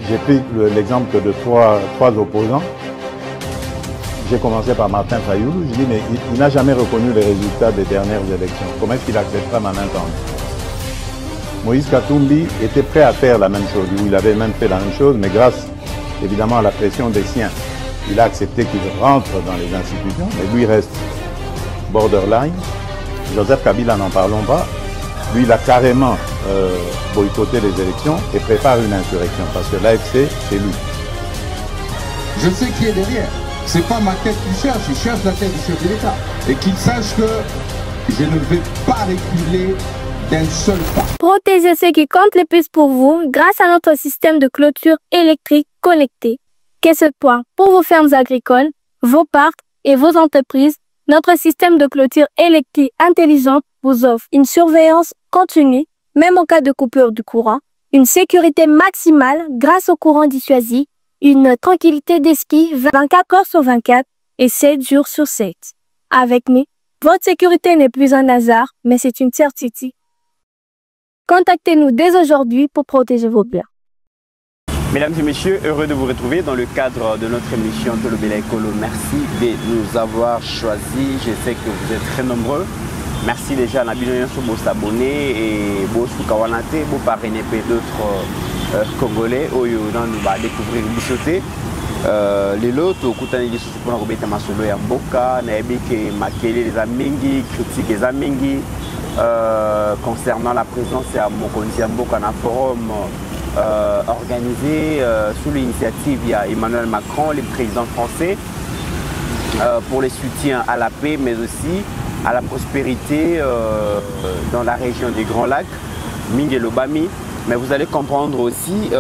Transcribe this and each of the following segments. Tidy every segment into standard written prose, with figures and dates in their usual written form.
J'ai pris l'exemple de trois opposants. J'ai commencé par Martin Fayoulou. Je dis, mais il n'a jamais reconnu les résultats des dernières élections. Comment est-ce qu'il acceptera ma main tendue? Moïse Katumbi était prêt à faire la même chose. Il avait même fait la même chose, mais grâce évidemment à la pression des siens, il a accepté qu'il rentre dans les institutions, mais lui reste borderline. Joseph Kabila, n'en parlons pas. Lui, il a carrément boycotté les élections et prépare une insurrection parce que l'AFC, c'est lui. Je sais qui est derrière. C'est pas ma tête qu'il cherche, il cherche la tête du chef de l'État. Et qu'il sache que je ne vais pas reculer d'un seul pas. Protégez ce qui compte le plus pour vous grâce à notre système de clôture électrique connecté. Qu'est-ce point pour vos fermes agricoles, vos parcs et vos entreprises? Notre système de clôture électrique intelligente vous offre une surveillance continue, même en cas de coupure du courant, une sécurité maximale grâce au courant dissuasif, une tranquillité d'esprit 24 heures sur 24 et 7 jours sur 7. Avec nous, votre sécurité n'est plus un hasard, mais c'est une certitude. Contactez-nous dès aujourd'hui pour protéger vos biens. Mesdames et messieurs, heureux de vous retrouver dans le cadre de notre émission Tolobela Ekolo. Merci de nous avoir choisis. Je sais que vous êtes très nombreux. Merci déjà à Nabino sur vos abonnés et vos soukawanate, vos parrainés d'autres Congolais. Nous allons découvrir Bissoté. Les lots, au Koutani de Soukouna Robeta Masolo et Mboka, Naebeke Makele, les Amengi, critique les Amengi. Concernant la présence à Mokonzi Mboka dans un forum organisé sous l'initiative d'Emmanuel Macron, le président français, pour les soutiens à la paix, mais aussi à la prospérité dans la région des Grands Lacs, Mingelobami. Mais vous allez comprendre aussi,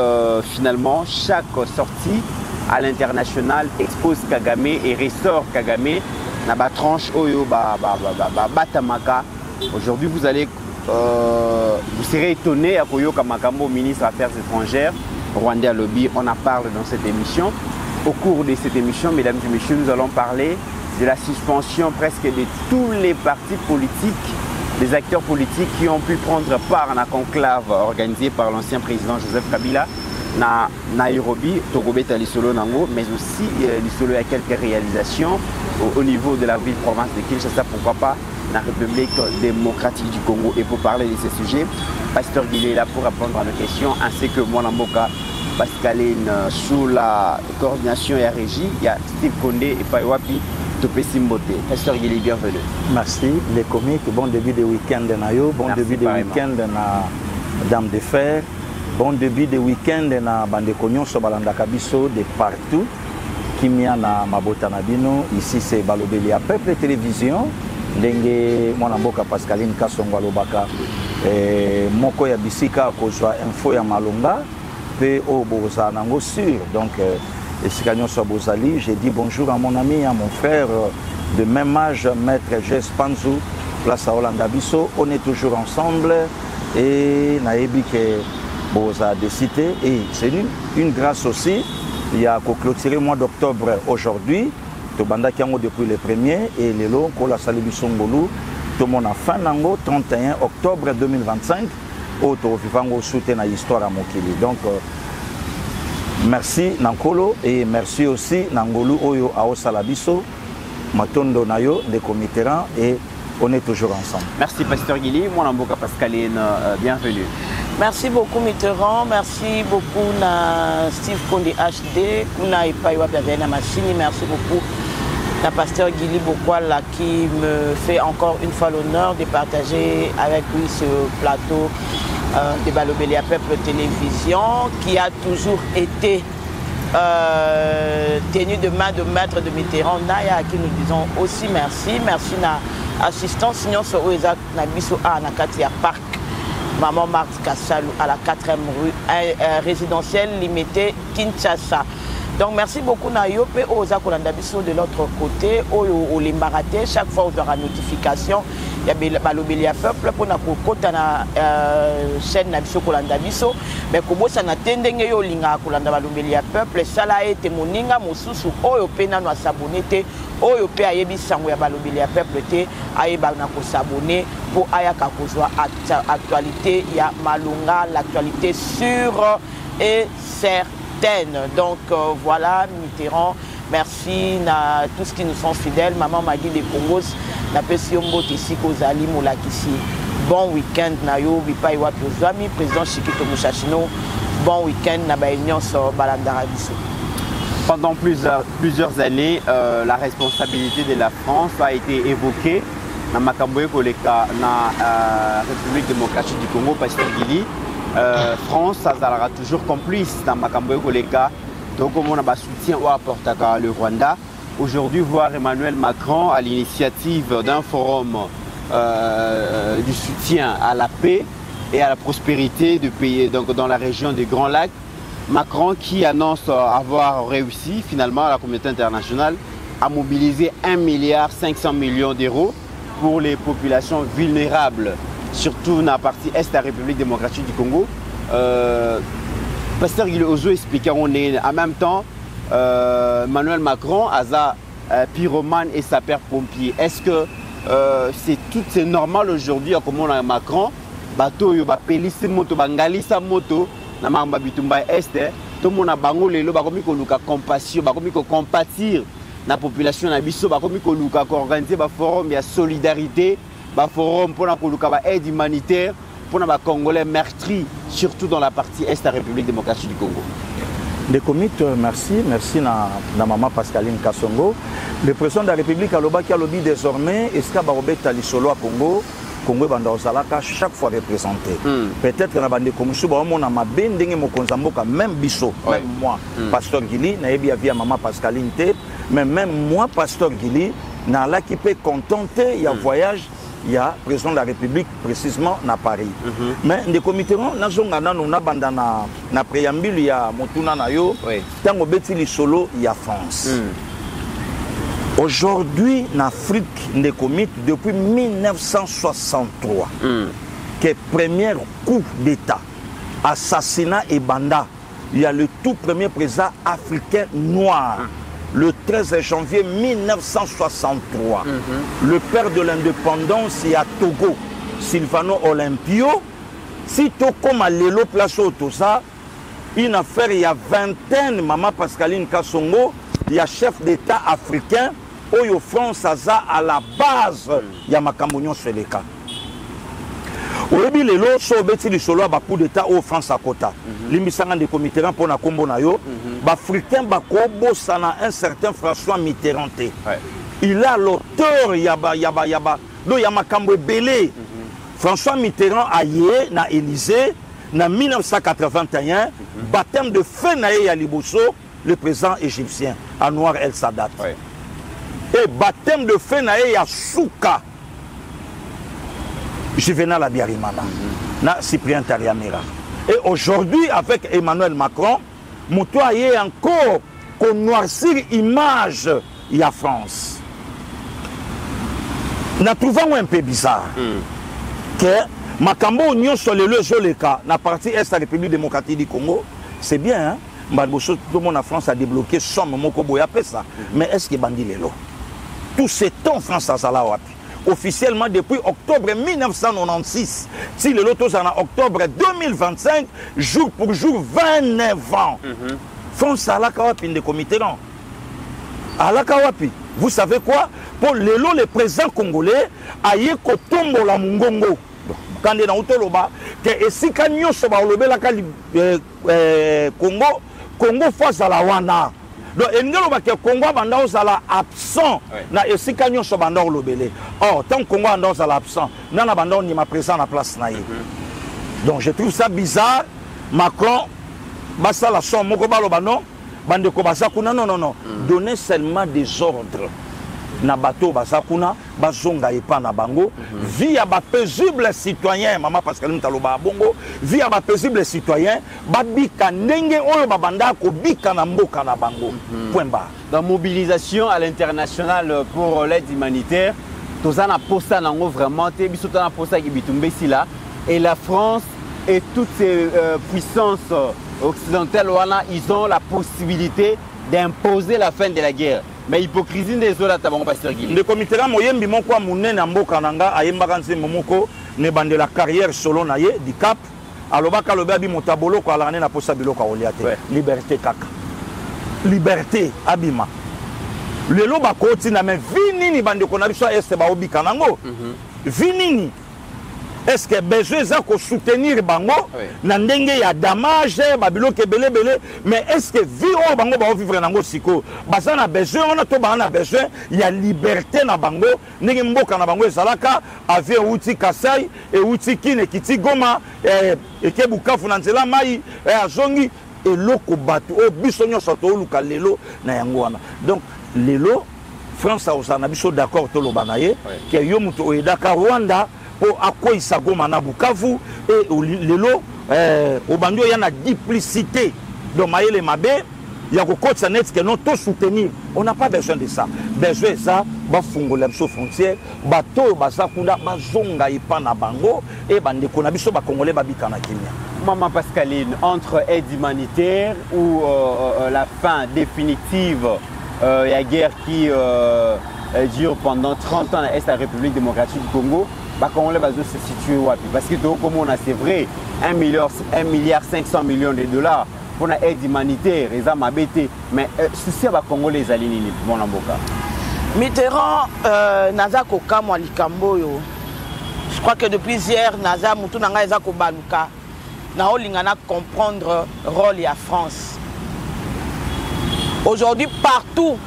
finalement, chaque sortie à l'international expose Kagame et ressort Kagame dans la tranche Oyo Batamaka. Aujourd'hui, vous serez étonné à Koyoka Makambo, ministre des Affaires étrangères, Rwanda Lobby. On en parle dans cette émission. Au cours de cette émission, mesdames et messieurs, nous allons parler de la suspension presque de tous les partis politiques, des acteurs politiques qui ont pu prendre part à la conclave organisée par l'ancien président Joseph Kabila na Nairobi, Togobeta Lisolo Nango, mais aussi Lisolo a quelques réalisations au niveau de la ville-province de Kinshasa, pourquoi pas la République démocratique du Congo. Et pour parler de ces sujets, Pasteur Guillet est là pour répondre à nos questions, ainsi que moi, Namboka Pascaline, sous la coordination et la régie, il y a Steve Kondé et Paiwapi Topesi Mbote. Pasteur Guillet, bienvenue. Merci, les comiques, bon début de week-end de Nayo, bon début de week-end na Dame de Fer, bon début de week-end na Bandekognon, Sobalanda Kabiso, de partout. Kimia na Mabota Nabino, ici c'est Balobelia Peuple Télévision. Ndenge mwana mboka Pascaline Kasongo Alobaka moko ya bisika kozwa info ya malonga pe o boza nango sur donc esika nyonso bozali. J'ai dit bonjour à mon ami, à mon frère de même âge, maître Jess Panzou, place à Olanda Bisso. On est toujours ensemble et naebi ke boza de cité et c'est une grâce aussi. Il y a clôturé le mois d'octobre aujourd'hui. Tobanda Kiango depuis le 1er et les lots pour la Salibisongolu. Tout le monde a fin nango 31 octobre 2025. Auto Vivango soutient l'histoire à Mokili. Donc merci Nankolo et merci aussi Nangolu Oyo Aosalabiso, Matondo Nayo, des comitéran et on est toujours ensemble. Merci Pasteur Guilly, moi Namboka Pascaline, bienvenue. Merci beaucoup Mitterrand, merci beaucoup na Steve Kondé HD, Kuna Epaiwa Bienvenue à Machini, merci beaucoup na Pasteur Guilly Bokwala qui me fait encore une fois l'honneur de partager avec lui ce plateau de Balobelia Peuple Télévision qui a toujours été tenu de main de maître de Mitterrand Naya à qui nous disons aussi merci. Merci na assistant Signon Soeza Nabiso à Nakatia Parc. Maman Marx Kassalou à la 4e rue résidentielle limitée Kinshasa. Donc merci beaucoup Nayo et aux Akolandabiso de l'autre côté, au Limbaraté, chaque fois on aura notification, il y a Balobelia Peuple pour na kokota na chaîne Nabiso Kolandabiso, mais comme ça na tendenge yo linga Kolanda Balobelia Peuple, ça là été moninga mosusu oyo pena no s'abonner te, oyo pe ayebi sango ya Balobelia Peuple te, ayeba na ko s'abonner pour ayaka kozwa actualité, il y a Malunga, l'actualité sûre et certaine. capitaine. Donc voilà, Mitterrand, merci à tous ceux qui nous sont fidèles. Maman m'a dit les Congos, n'a pas si on botte ici qu'aux Ali Moulakissi. Bon week-end, Nayo, Bipaiwa Piozami, président Chikito Mouchachino. Bon week-end, Nabaïnion sur Balandarabiso. Pendant plusieurs années, la responsabilité de la France a été évoquée dans la République démocratique du Congo, parce que France, ça sera toujours complice dans la donc on a soutien au apporte le Rwanda. Aujourd'hui, voir Emmanuel Macron à l'initiative d'un forum du soutien à la paix et à la prospérité du pays, donc dans la région des Grands Lacs. Macron qui annonce avoir réussi finalement à la communauté internationale à mobiliser 1,5 milliard d'euros pour les populations vulnérables, surtout dans la partie est de la République démocratique du Congo. Pasteur Guillaume Ozo expliquait en même temps Emmanuel Macron a pyromane et sapeur-pompier. Est-ce que c'est normal aujourd'hui comme on a Macron bateau yo ba pelisi moto bangalisa moto na mamba bitumba este to mona bango lelo bakomi ko luka compassion bakomi ko compatir na population na biso bakomi ko luka ko organiser ba forum ya solidarité ba forum pour na ko luka ba aide humanitaire pour na ba congolais meurtris surtout dans la partie est de la République démocratique du Congo. Des comités, merci na maman Pascaline Kassongo. Le président de la République aloba qui a lobby désormais est-ce que Barobeta Lisolo à Congo Congo banda ozalaka chaque fois représenté. Peut-être que na bande komishu ba mona mabe ndenge mokonzamboka même biso, même moi pasteur Gili na yebi via maman Pascaline te, mais même moi pasteur Gili na la qui peut contenter il y a voyage il y a président de la République précisément na Paris. Mais des comités na zonga na na banda na préambule ya motuna na yo tango beti Lisolo il y a France. Aujourd'hui, en Afrique, depuis 1963, que premier coup d'État, assassinat et bandat, il y a le tout premier président africain noir, le 13 janvier 1963. Le père de l'indépendance, il y a Togo, Silvano Olympio. Si Togo a l'élo place au Tosa, une affaire, il y a vingtaine, maman Pascaline Kassongo, il y a chef d'État africain. Oyo France aza à la base ya makambonyo seleka. Oyebi lelo so beti Lisolo ba coup d'état au France à kota. Limbisanga de comité pour na kombo na yo, ba africain ba kobo sana un certain François Mitterrand. Il a l'auteur yaba do ya makambo belé. François Mitterrand a yé na Élysée na 1981 baptême de feu na ya Liboso le président égyptien Anwar El Sadat. Et baptême de feu nae ya Souka Juvenal Abiyarimana na Cyprien Tariamera. Et aujourd'hui avec Emmanuel Macron moto aye encore qu'on noircir image ya France. Na trouvant un peu bizarre que makambo union sur le zoleka na partie est de la République démocratique du Congo, c'est bien hein. Tout le monde en France a débloqué somme moko boya pesa. Mais est-ce que bandi lelo tout ce temps France à Salawapi. Officiellement depuis octobre 1996. Si le loto en octobre 2025, jour pour jour, 29 ans. France à la Kawapi de comité. À la Kawapi. Vous savez quoi? Pour le président congolais, aïe kotombo la mungongo. Quand il est dans le bas, que si kanyo soba olobe la Congo face à la wana. Donc, il y a des Congo qui sont absents. Or, tant que Congo est absent, il y a des présents à la place. Donc, je trouve ça bizarre. Macron, la somme, non. Donnez seulement des ordres. Na bateau basakuna bazonga epa na bango via ba paisible citoyen maman Pascaline Mtaloba bongo via ba paisible citoyen babika ndenge oyo babanda ko bika na mboka na bango point barre. Dans mobilisation à l'international pour l'aide humanitaire tozana posta nango vraiment te biso tana posta ki bitumbe sila et la France et toutes ces puissances occidentales wana ils ont la possibilité d'imposer la fin de la guerre. Mais hypocrisie des autres à pasteur Guy. Le comité moyembi moko munene na mboka nanga ayemba kanze momoko ne bande la carrière solo naye di cap alobaka lobe abi motabolo ko alane na posa biloko oliate liberté kaka liberté abima lelo bakoti na mais vinini bande ko na biso est ba obika nango vinini est-ce que besoin za ko soutenir bango na ndenge ya damage ba biloko belé mais est-ce que vie o bango ba vivre nango siko basa na besoin on a to ba na besoin ya liberté na bango ndenge mboka na bango ezalaka avion outi Kasai et outi Kine kiti Goma et ke Bukavu na nzela mai azongi eloko batu o biso nyonso to luka lelo na yango wana donc lelo France a biso d'accord to lobana ye que yo muto oyedaka Rwanda pour akoisa Goma na Bukavu et lelo au bando il y a une duplicité de maïle mabe il y a kokotsa net que non tout soutenir on n'a pas besoin de ça besoin ça ba fungola biso frontière bato basakunda bazonga ipana bango et bande ko na biso ba congolais babika na Kenya. Maman Pascaline, entre aide humanitaire ou la fin définitive la guerre qui dure pendant 30 ans à l'Est de la République démocratique du Congo, comment les bases se situent parce que comme on a c'est vrai 1,5 milliard de dollars pour la aide humanitaire et ça m'a bêté mais ceci va Congo les alignés mon amboka Mitterrand naza koka moi likambo yo je crois que depuis hier naza mutu nanga eza ko baluka na olingana comprendre rôle ya France aujourd'hui partout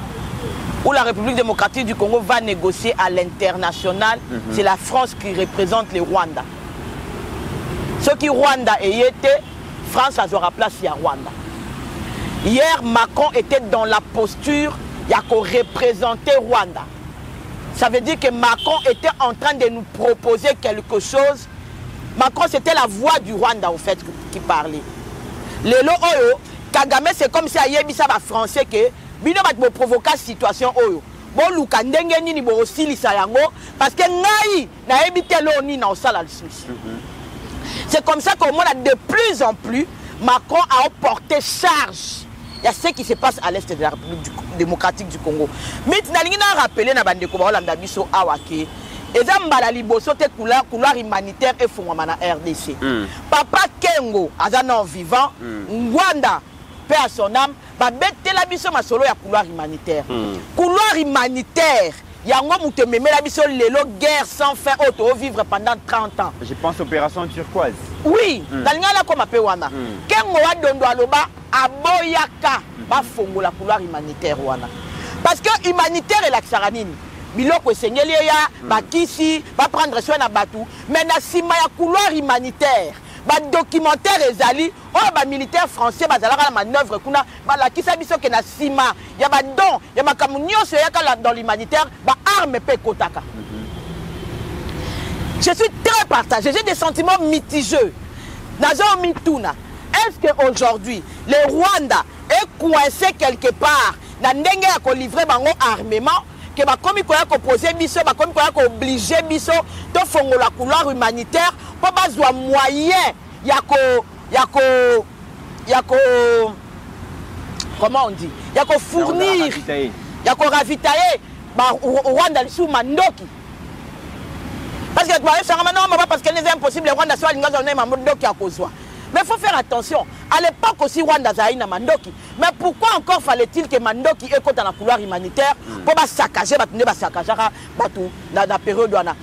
où la République démocratique du Congo va négocier à l'international, c'est la France qui représente le Rwanda. Ce qui Rwanda est été, France aura place à Rwanda. Hier, Macron était dans la posture il y a qu'on représentait Rwanda. Ça veut dire que Macron était en train de nous proposer quelque chose. Macron, c'était la voix du Rwanda, au fait, qui parlait. Lelo Oyo, Kagame, c'est comme si Ayebisa va français que bino bat bo provoquer situation oyo bo luka ndenge nini bo osilisa yango parce que ngai na ebitelo ni na osala le souci. C'est comme ça qu'on a de plus en plus Macron a porté charge. Il y a ce qui se passe à l'est de la République démocratique du Congo. Mais nalingi na rappeler na bande ko ba olanda biso awake eza mbala liboso te couloir humanitaire et fongwa na RDC. Papa Kengo azana vivant Rwanda paix à son âme, va mettre la biso ma solo ya couloir humanitaire. Couloir humanitaire, yango mute meme la biso lelo guerre sans fin auto vivre pendant 30 ans. Je pense opération turquoise. Oui, dans l'ingala comme appelle wana. Kengo wa dondo aloba aboyaka ba fongo la couloir humanitaire wana. Parce que humanitaire et l'axaranine. Biloko esengeli ya bakisi va prendre soin na batu, mais na sima ya couloir humanitaire. Ba documentaire ezali o ba militaire français bazalaka la manœuvre kuna ba kisa biso ke na sima ya ba don ya makamunyo so yaka dans l'humanitaire ba arme pe kotaka. Je suis très partagé, j'ai des sentiments mitigeux. Nazo mituna. Est-ce que aujourd'hui le Rwanda est coincé quelque part na ndenge ya ko livrer bango armement que ba komi ko ya ko poser biso ba komi ko ya ko obliger biso to fongola couloir humanitaire pour bazwa moyen yako comment on dit yako fournir yako ravitailler ba Rwanda sous mandoki parce que parce que c'est impossible Rwanda soit linga na mandoki à cause. Mais il faut faire attention. À l'époque aussi, Rwanda Zaïna Mandoki. Mais pourquoi encore fallait-il que Mandoki ait dans la couloir humanitaire pour saccager la période où on a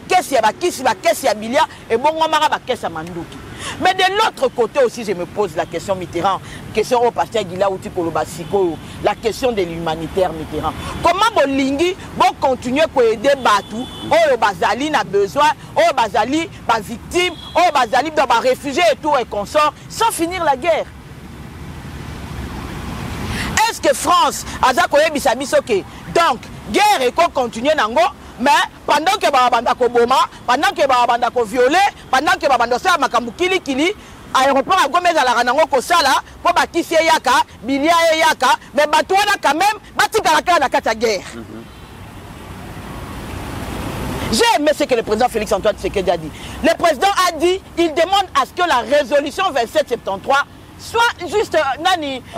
caisse à Bilia et bon, on a caisse à Mandoki. Mais de l'autre côté aussi, je me pose la question Mitterrand, question au pasteur Guila Outi Kolobasiko, la question de l'humanitaire Mitterrand. Comment Bolingi vont continuer à aider Batou, au Bazali a besoin, au Bazali, pas victime, au Bazali, dans les réfugiés et tout et consort, sans finir la guerre? Est-ce que France a dit donc, guerre et qu'on continue nango? Mais pendant que Babanda ko boma, pendant que Babanda ko violé, pendant que Babanda sa makambu kili aéroport à Gomez à la ranango ko sala, pour bakisi yaka, bilia yaka, mais batouana quand même, batika la kata guerre. J'ai aimé ce que le président Félix Antoine Tshisekedi a dit. Le président a dit, il demande à ce que la résolution 2773 soit juste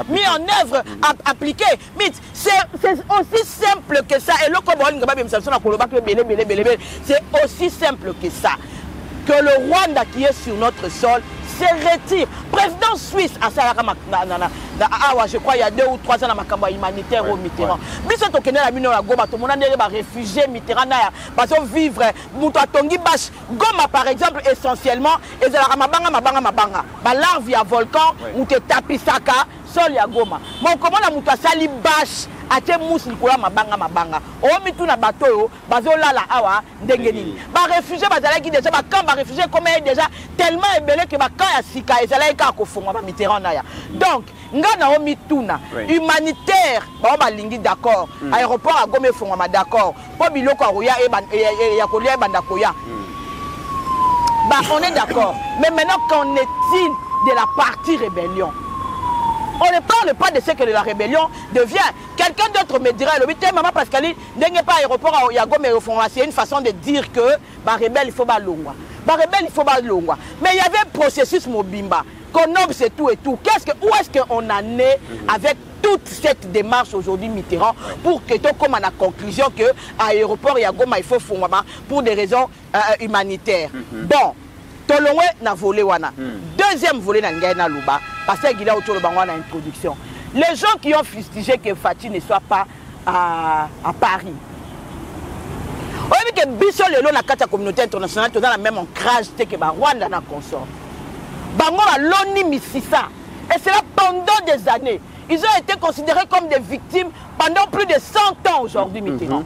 mis en œuvre, appliqué. Mais c'est aussi simple que ça. Et c'est aussi simple que ça. Que le Rwanda qui est sur notre sol se retire. Président suisse, je crois il y a 2 ou 3 ans, dans le humanitaire au Mitterrand. Mais si on a mis la Goma, tout le monde a réfugié Mitterrand, parce qu'on vivre, Goma par exemple, essentiellement, et mabanga. L'arve via volcan, ou te tapisaka, sol ya Goma. Bon, comment la mouta sali bâche, ate mousse likola mabanga. O mitu na bateau, bazola la awa, ndengeni. Ba réfugié, bazalaki déjà, ba camp, ba réfugié, comme déjà tellement ébélé que ba camp ya sika, et zalaki ka kofonga ba Mitterrand na ya. Donc, nga na o mituna, humanitaire, ba ba lingi d'accord. Aéroport à Goma fonga d'accord. Po biloko aroya et ya kolia banda koya. Bah, on est d'accord. Mais maintenant, qu'en est-il de la partie rébellion? On ne parle pas de ce que la rébellion devient. Quelqu'un d'autre me dirait, le maman Pascaline, n'est pas aéroport à Yagom et c'est une façon de dire que bah, rebelle, il faut pas l'ongwa. Bah, rebelle, il faut pas l'ongwa. Mais il y avait un processus Mobimba, qu'on obse tout et tout. Où est-ce qu'on en est avec toute cette démarche aujourd'hui Mitterrand pour que tout comme à la conclusion que à l'aéroport Yagoma il faut fondre pour des raisons humanitaires. Bon, Tolongwe na volé wana. Deuxième volet na Ngaina Luba parce qu'il a autour de la introduction. Les gens qui ont fustigé que Fatih ne soit pas à Paris. On a vu que Bissot le long de la communauté internationale dans la même ancrage que Rwanda na consort. Bango a l'ONU Mississa et c'est là pendant des années. Ils ont été considérés comme des victimes pendant plus de 100 ans aujourd'hui, Mitterrand.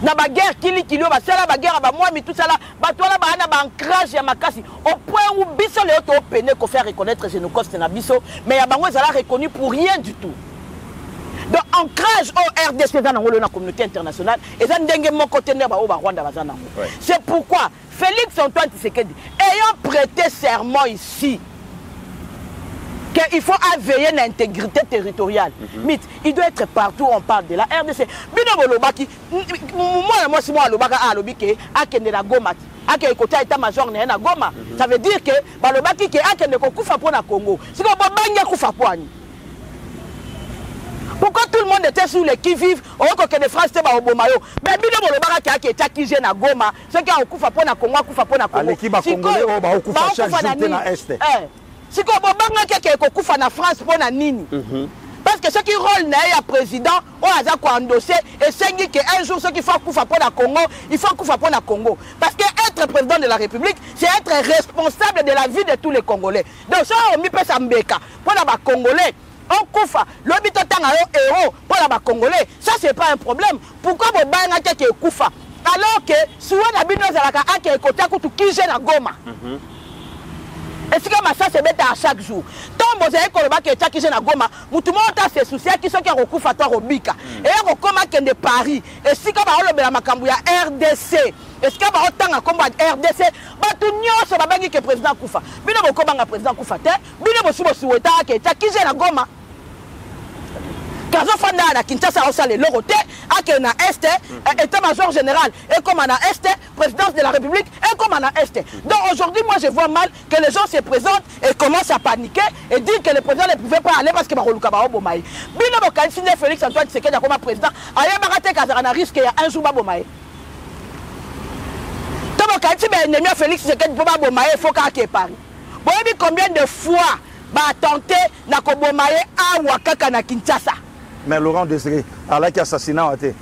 Dans la guerre, la guerre, tout ça, ancrage au point où Bissot les autres peine qu'on fait reconnaître Génocostes na Bissot, mais il y a reconnu pour rien du tout. Donc, ancrage au RDC dans la communauté internationale, et ça mon côté Rwanda. C'est pourquoi Félix Antoine Tshisekedi, ayant prêté serment ici, qu'il faut veiller l'intégrité territoriale. Il doit être partout où on parle de la RDC. Ça veut dire que pourquoi tout le monde était sur les qui-vivent au que les Français étaient au Bomayo? Mais bien le Baraka qui est acquis à Goma, ceux qui ont Koufa pour na Congo, Koufa pour na Congo. L'équipe a congolais au Baokoufa chaque jour na Est. Si on a quelqu'un qui en France pour na Nini. Parce que ceux qui roulent na président, on a endossé et c'est qu'un jour ceux qui font Koufa pour na Congo, il faut Koufa pour na Congo. Parce que être président de la République, c'est être responsable de la vie de tous les Congolais. Donc ça on met pas ça mbeka pour les Congolais. On koufa, le bitotanga héros pour les Congolais, ça c'est pas un problème. Pourquoi vous banga qui koufa alors que souvent la bino zalaka a qui côté kutu kije na Goma. Et si ça se met à chaque jour. Tant que vous avez que tu as Goma, tout le monde a ses soucis qui sont qui ont koufa toi Robika. Et on commence à de Paris. Et si quand on a la Macambouya RDC, est-ce qu'il y a autant de combat RDC? Tout le monde a dit que le président Koufa. Mais le combat président Koufa, mais le souhaita que tu as kije na Goma. Quand on fait la Kinshasa, on sait le Loroté, à na Est, état-major général, et comme on a Est, présidence de la République, et comme on a Est. Donc aujourd'hui, moi je vois mal que les gens se présentent et commencent à paniquer et dire que le président ne pouvait pas aller parce que Barouluka Baobomaï. Bino Bokalsine Félix Antoine Tshisekedi comme président, aïe Barate Kazarana risque qu'il y a un jour Babomaï. Tant que ennemi Félix Tshisekedi pour Babomaï, il faut qu'il y ait Paris. Vous voyez combien de fois va tenter na Kobomaï à Ouakaka na Kinshasa. Mais Laurent Désiré, Allah qui assassinat a été.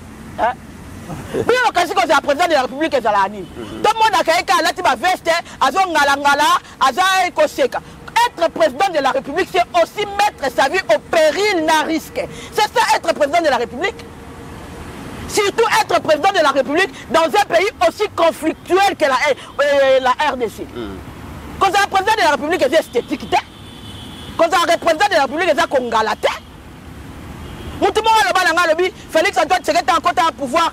Oui, le président de la République est à la Nîmes. Tout le monde a créé qu'à la veste, à Zongalangala, à Zaekoseka. Être président de la République, c'est aussi mettre sa vie au péril d'un risque. C'est ça, être président de la République. Surtout être président de la République dans un pays aussi conflictuel que la RDC. Quand un président de la République est esthétique, quand un président de la République est congolais. Félix Antoine Tshisekedi encore un pouvoir,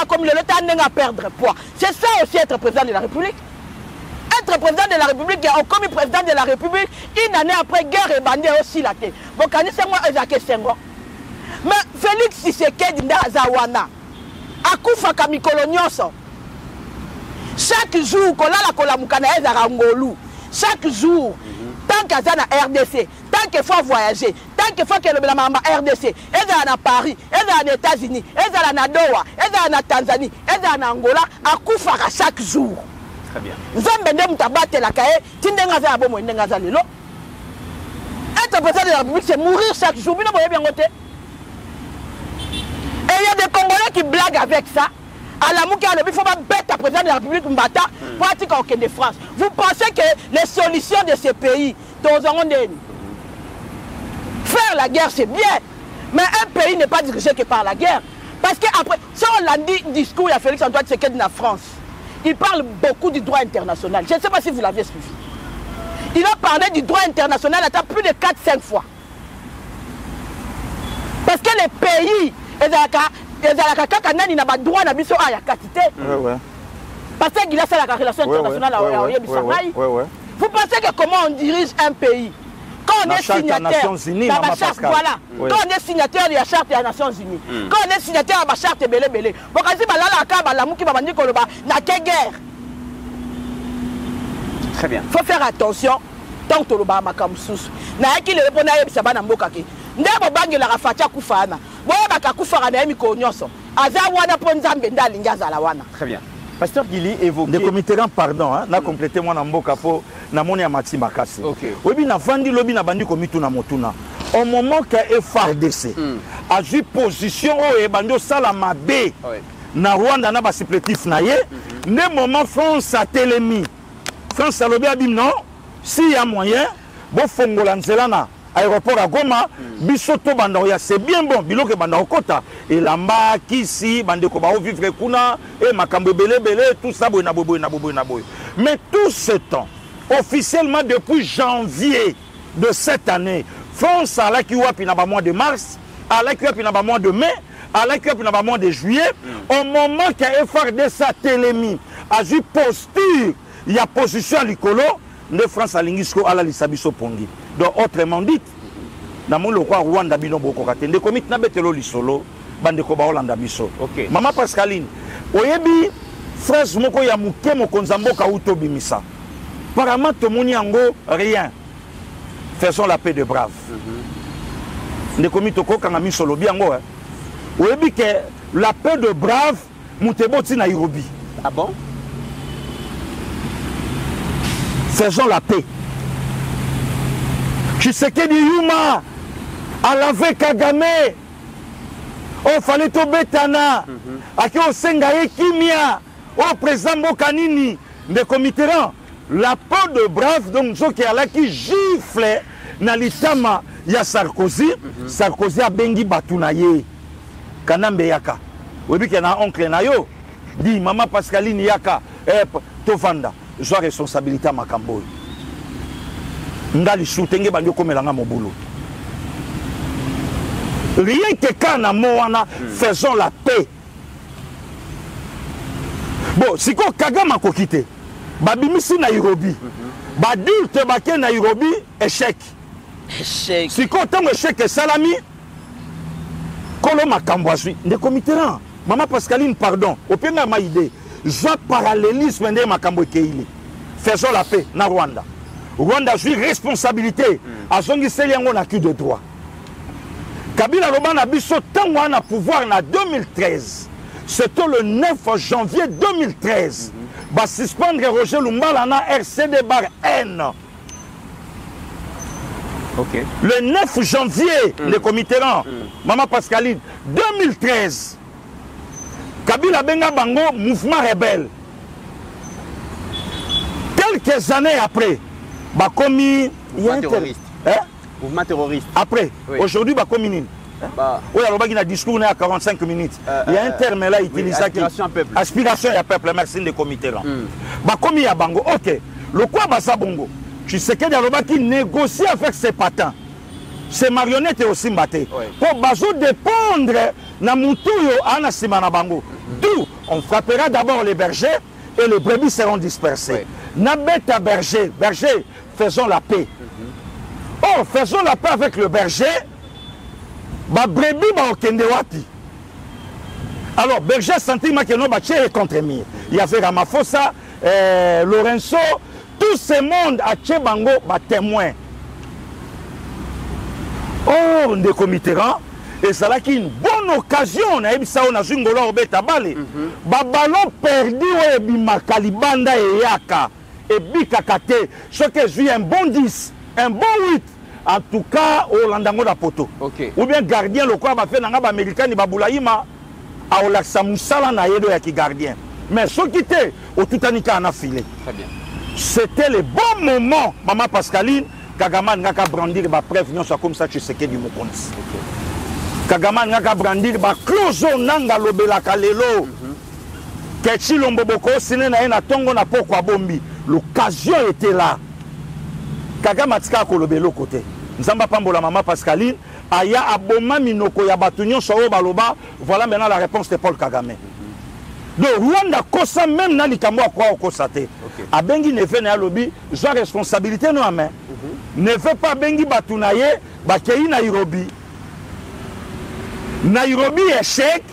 comme le temps perdre poids. C'est ça aussi être président de la République. Être président de la République, comme président de la République, une année après guerre et bandé aussi la tête. Donc, c'est moi Ezake Senghor. Mais Félix Tshisekedi Ndazawana, à Koufa Kamikolo Nyonso, chaque jour, qu'on a la Kolamukana Ezarangolu, chaque jour, tant qu'il y a na RDC, tant qu'il faut voyager, tant qu'il faut que le RDC, elle est à Paris, elle est aux États-Unis, elle est à Doha, elle est à Tanzanie, elle est à Angola, à Koufara chaque jour. Très bien. Nzambende mutabate la kae, tindenga za abo mwendenga za lelo. Être président de la République, c'est mourir chaque jour. Et il y a des Congolais qui blaguent avec ça. À la mouka, il faut pas bête à président de la République Mbata pour attirer aucun de France. Vous pensez que les solutions de ces pays, faire la guerre, c'est bien. Mais un pays n'est pas dirigé que par la guerre. Parce qu'après, si on l'a dit, discours, il y a Félix Antoine Tshisekedi de la France. Il parle beaucoup du droit international. Je ne sais pas si vous l'avez suivi. Il a parlé du droit international à plus de 4-5 fois. Parce que les pays, ils ont droit à la quantité. Parce qu'il a fait la relation internationale. Vous pensez que comment on dirige un pays? Quand on est signataire, voilà. Quand on est signataire de la charte des Nations Unies, quand on est signataire de la charte de Belé Belé, très bien. Il faut faire attention tant que le bas makamsous. Na qui le répond à Sabana Mbokaki. Ndebo bangi la rafatia kufana. Boya bakakufara na yemi ko nyonso. Aza wana ponzambe ndali ngaza la wana. Très bien. Pasteur Gili évoqué. De comité pardon, hein, na complété moi na mboka po na moni ya Mati Makasi. Obi na vandi lobi na bandi komitu na motuna. Au moment que FARDC a eu position au bando sala mabe na Rwanda na ba supplétif na ye, ne moment France a télémi. France a lobby abim non, s'il y a moyen, bon fongola nzela na aéroport à Goma, bisoto bandoya c'est bien bon, biloke banda kota et lamba kisi bande ko ba vivre kuna et makambe belé belé tout ça boy na boy na boy na boy. Mais tout ce temps, officiellement depuis janvier de cette année, France a la qui wapi na ba mois de mars, a la qui wapi na ba mois de mai, a la qui wapi na ba mois de juillet, au moment que FARDC a télémi, a eu posture. Il y a position à l'icolo de France à Lingisco à la Lissabiso Pongi. Donc, autrement dit, dans mon local Rwanda bino boko kate, de comité na betelo lisolo, bande ko ba Hollanda biso. Maman Pascaline, oyebi frère moko ya muke mo konzamboka uto bimisa. Apparemment to moni ango rien. Faisons la paix de brave. De comité ko kanga misolo bi ango. Oyebi que la paix de brave muteboti na Nairobi. Ah bon? Faisons la paix. Tshisekedi Yuma a lavé Kagame. Oh, fallait tomber Tana. Aki o sengaye kimia. Oh, président Mokanini. De comité. La peau de brave, donc, ce qui est là qui gifle dans l'itama. Il y a Sarkozy. Sarkozy a bengi batunaye. Kanambe yaka. Oui, il y a un oncle nayo. Dit, maman Pascaline yaka. Tovanda. J'ai responsabilité à Makamboy. Ndali soutenge banyo komelanga mobulu. Rien que quand on a faisons la paix. Bon, si ko Kagame ko quitté. Babimisi Nairobi. Badulte baké Nairobi échec. Échec. Si ko tango échec salami. Kolo Makambwasui. De comité là. Maman Pascaline pardon. Openga ma idée. Je parallélisme de Makambo Keili. Faisons la paix na Rwanda. Rwanda a eu responsabilité. A zongi seliango na cul de droit. Kabila Robana biso tango na pouvoir na 2013. C'était le 9 janvier 2013. Va suspendre Roger Lumbala na RCD bar N. Le 9 janvier, le comité là, Maman Pascaline, 2013. Kabila Benga Bango, mouvement rebelle. Quelques années après, Bakomi. Mouvement terroriste. Hein? Mouvement terroriste. Après, aujourd'hui, Bakomi. Oui, alors il y a un discours à 45 minutes. Il y a un terme là utilisé. Aspiration à peuple. Aspiration à peuple, merci de comité là. Bakomi à Bango, ok. Le quoi Basa Bongo? Tu sais qu'il y a un qui négocie avec ses patins. Ces marionnettes et aussi mbaté. Pour bazo dépendre na mutuyo ana simana bango. D'où on frappera d'abord les bergers et les brebis seront dispersés. Nabeta berger, berger, faisons la paix. Oh, faisons la paix avec le berger. Ba brebis ba okendewati. Alors berger sentiment que non ba tché contre mi. Il y avait Ramaphosa, Lorenzo, tout ce monde a tché bango ba témoin. Or, des comités, et ça là qui une bonne bonne occasion na ebisa on a zungolo obeta bale ba ballon perdu e bimaka libanda e yaka et bikaka te ce que je un bon 10 un bon 8 en tout cas au landango da poto ou bien gardien le quoi va faire nanga ba américain ni ba bulaima a olaksa musala na yedo ya ki gardien mais ce qui était au tutanika na filé très bien c'était le bon moment maman Pascaline Kagama ngaka brandir ba preuve nyonso comme ça tu sais que du mokonzi Kagama ngaka brandir ba closo nanga lobelaka lelo Ketchi Lomboboko sine na ena tongo na poko bombi l'occasion était là Kagama tika ko lobelo côté nzamba pambola maman Pascaline aya aboma minoko ya batu nyonso o baloba voilà maintenant la réponse de Paul Kagame donc Rwanda kosa même na likambo akwa kosa te abengi nefe na lobi zo responsabilité no main ne veut pas bengi batu na ye bakei Nairobi échec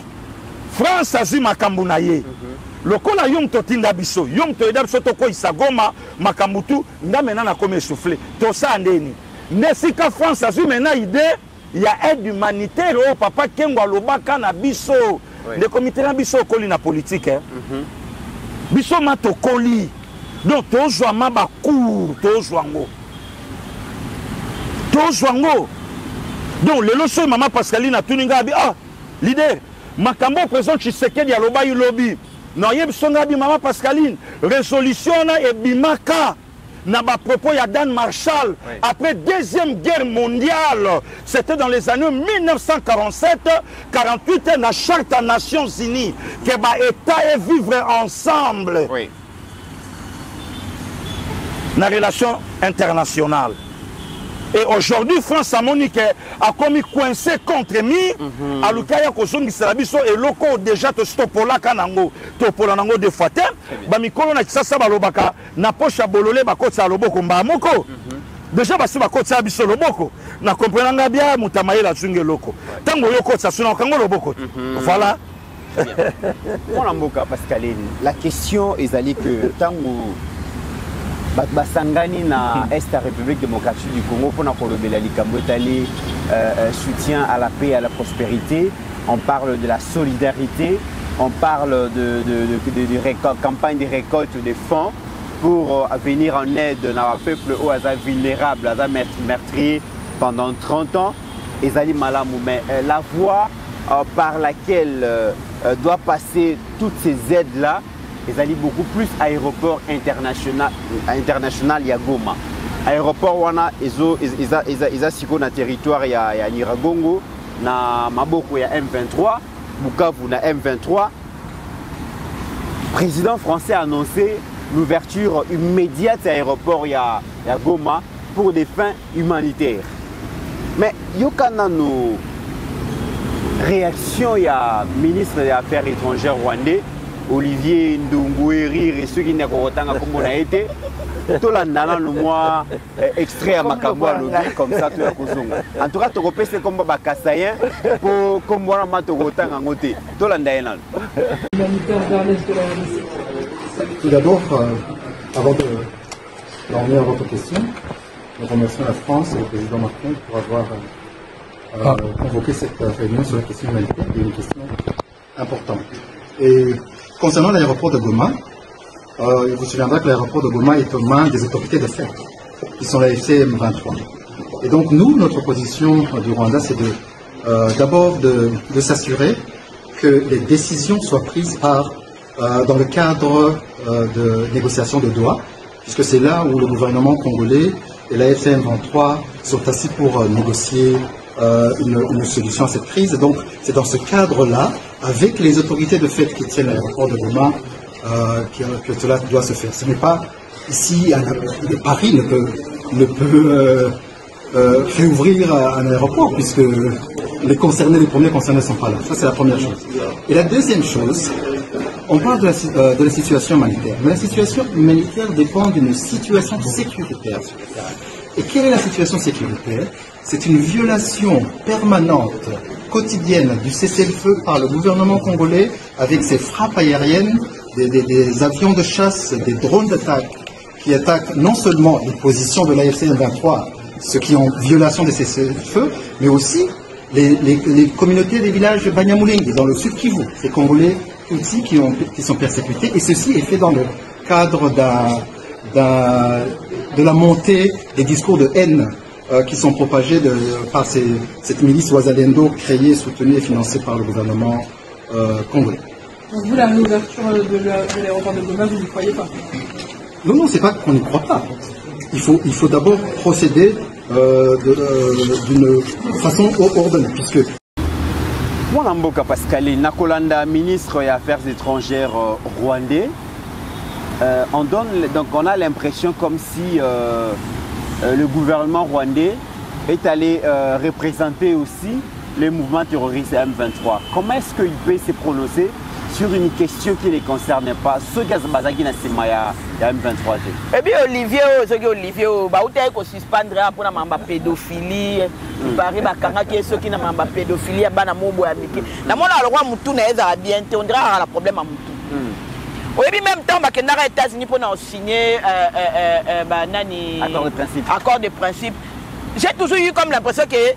France azi makambu na ye lokola yom totinda biso yom toyeda biso toko isagoma makambutu ndamena na comme souffler to sa ndeni nesika France azi mena idée il y a aide humanitaire au papa Kengo lobaka na biso le comité na biso koli na politique biso matokoli donc tozwa maba cour tozwango donc le loso maman Pascaline a tuninga bi ah leader makambo président Tshisekedi ya loba yu lobby non yeb songa bi maman Pascaline résolution na e bimaka na ba propos ya Dan Marshall après deuxième guerre mondiale c'était dans les années 1947 48 na charte des Nations Unies que ba état et vivre ensemble na relation internationale. Et aujourd'hui, France a monique a commis coincé contre mi, à l'ukaya kozongi salabiso et loko déjà to stopola kanango, to polanango de fate, ba mikolo na kisasa balobaka na poche bololé ba kotsa loboko mba moko. Déjà basi ba kotsa biso loboko, na comprenanga bien mutamaye la zunge loko. Tango yo kotsa suna kango loboko. Voilà. Mon amboka Pascaline, la question est allée que tango Basangani na Est République démocratique du Congo pour soutien à la paix et à la prospérité. On parle de la solidarité, on parle de campagne de récolte des fonds pour venir en aide à un peuple vulnérable, à meurtrier pendant 30 ans. Ezali Malamou, mais la voie par laquelle doit passer toutes ces aides-là, ils allaient beaucoup plus aéroport international ya Goma. Aéroport wana ils siko na territoire ya Nyiragongo na maboko ya M23, Bukavu na M23. Président français a annoncé l'ouverture immédiate de l'aéroport ya Goma pour des fins humanitaires. Mais yokana no réaction ya ministre des Affaires étrangères rwandais Olivier Ndungoueri et ceux qui n'ont pas comme on a été, tout l'année, le mois extrait à Makamboa, comme ça, tout la Kozonga. En tout cas, tu repères c'est comme Bakassayen pour comme moi, tu repères en côté. Tout l'année. Tout d'abord, avant de revenir à votre question, nous remercions la France et le président Macron pour avoir convoqué cette réunion sur la question humanitaire, qui est une question importante. Et concernant l'aéroport de Goma, il vous souviendra que l'aéroport de Goma est aux mains des autorités de fait, qui sont la FCM 23. Et donc nous, notre position du Rwanda, c'est d'abord de s'assurer que les décisions soient prises dans le cadre de négociations de Doha, puisque c'est là où le gouvernement congolais et la FCM 23 sont assis pour négocier une solution à cette crise. Donc c'est dans ce cadre-là, avec les autorités de fait qui tiennent l'aéroport de Goma, que cela doit se faire. Ce n'est pas ici, Paris ne peut réouvrir un aéroport, puisque les premiers concernés ne sont pas là. Ça, c'est la première chose. Et la deuxième chose, on parle de la situation humanitaire. Mais la situation humanitaire dépend d'une situation sécuritaire. Et quelle est la situation sécuritaire? C'est une violation permanente, quotidienne, du cessez-le-feu par le gouvernement congolais avec ses frappes aériennes, des avions de chasse, des drones d'attaque qui attaquent non seulement les positions de l'AFC M23, ceux qui ont violation des cessez-le-feu, mais aussi les communautés des villages Banyamulenge, dans le sud Kivu, ces Congolais outils qui sont persécutés, et ceci est fait dans le cadre de la montée des discours de haine qui sont propagés par cette milice Wazalendo créée, soutenue et financée par le gouvernement congolais. Donc vous, la réouverture de l'aéroport de Goma, vous n'y croyez pas? Non, c'est pas qu'on n'y croit pas. Il faut d'abord procéder d'une façon ordonnée, puisque... Moi, Mboka Pascali, Nakolanda, ministre des Affaires étrangères rwandais, on a l'impression comme si le gouvernement rwandais est allé représenter aussi les mouvements terroristes M23. Comment est-ce qu'il peut se prononcer sur une question qui ne les concerne pas? Ce gaz bazaki na semaya ya M23. Et bien Olivier, bah où t'es qu'on suspendre pour la mamba pédophilie, il paraît bah quand qui est ceux qui n'a mamba pédophilie, bah na mobo américain. Na mon le roi Moutou n'a pas bien, on dirait à la problème à Moutou. Oui, puis même temps, bah que n'a États-Unis pour nous signer bah nani accord de principe. J'ai toujours eu comme l'impression que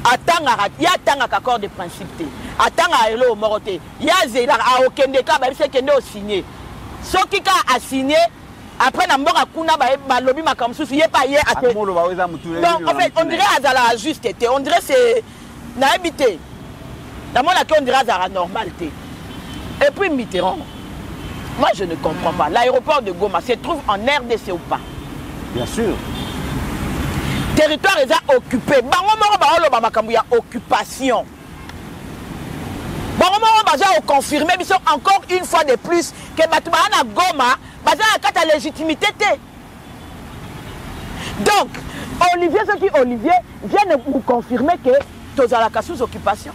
il y a tant d'accords de principe. Attends à Hello Moroté. Il y a Zéla à Okende Ka, c'est qu'il a signé. Ce qui a signé, après, on a Kuna, lobby Makamsou, il n'y a pas hier. Donc, en fait, on dirait à la juste été. On dirait c'est. N'a habité. Dans mon accueil, on dirait à la normalité. Et puis Mitterrand. Moi, je ne comprends pas. L'aéroport de Goma se trouve en RDC ou pas? Bien sûr. Territoire est occupé. Il y a occupation. Bon, on va confirmer, mais encore une fois de plus que Batouana Goma, a la légitimité. Donc, Olivier vient de vous confirmer que tu as la sous occupation.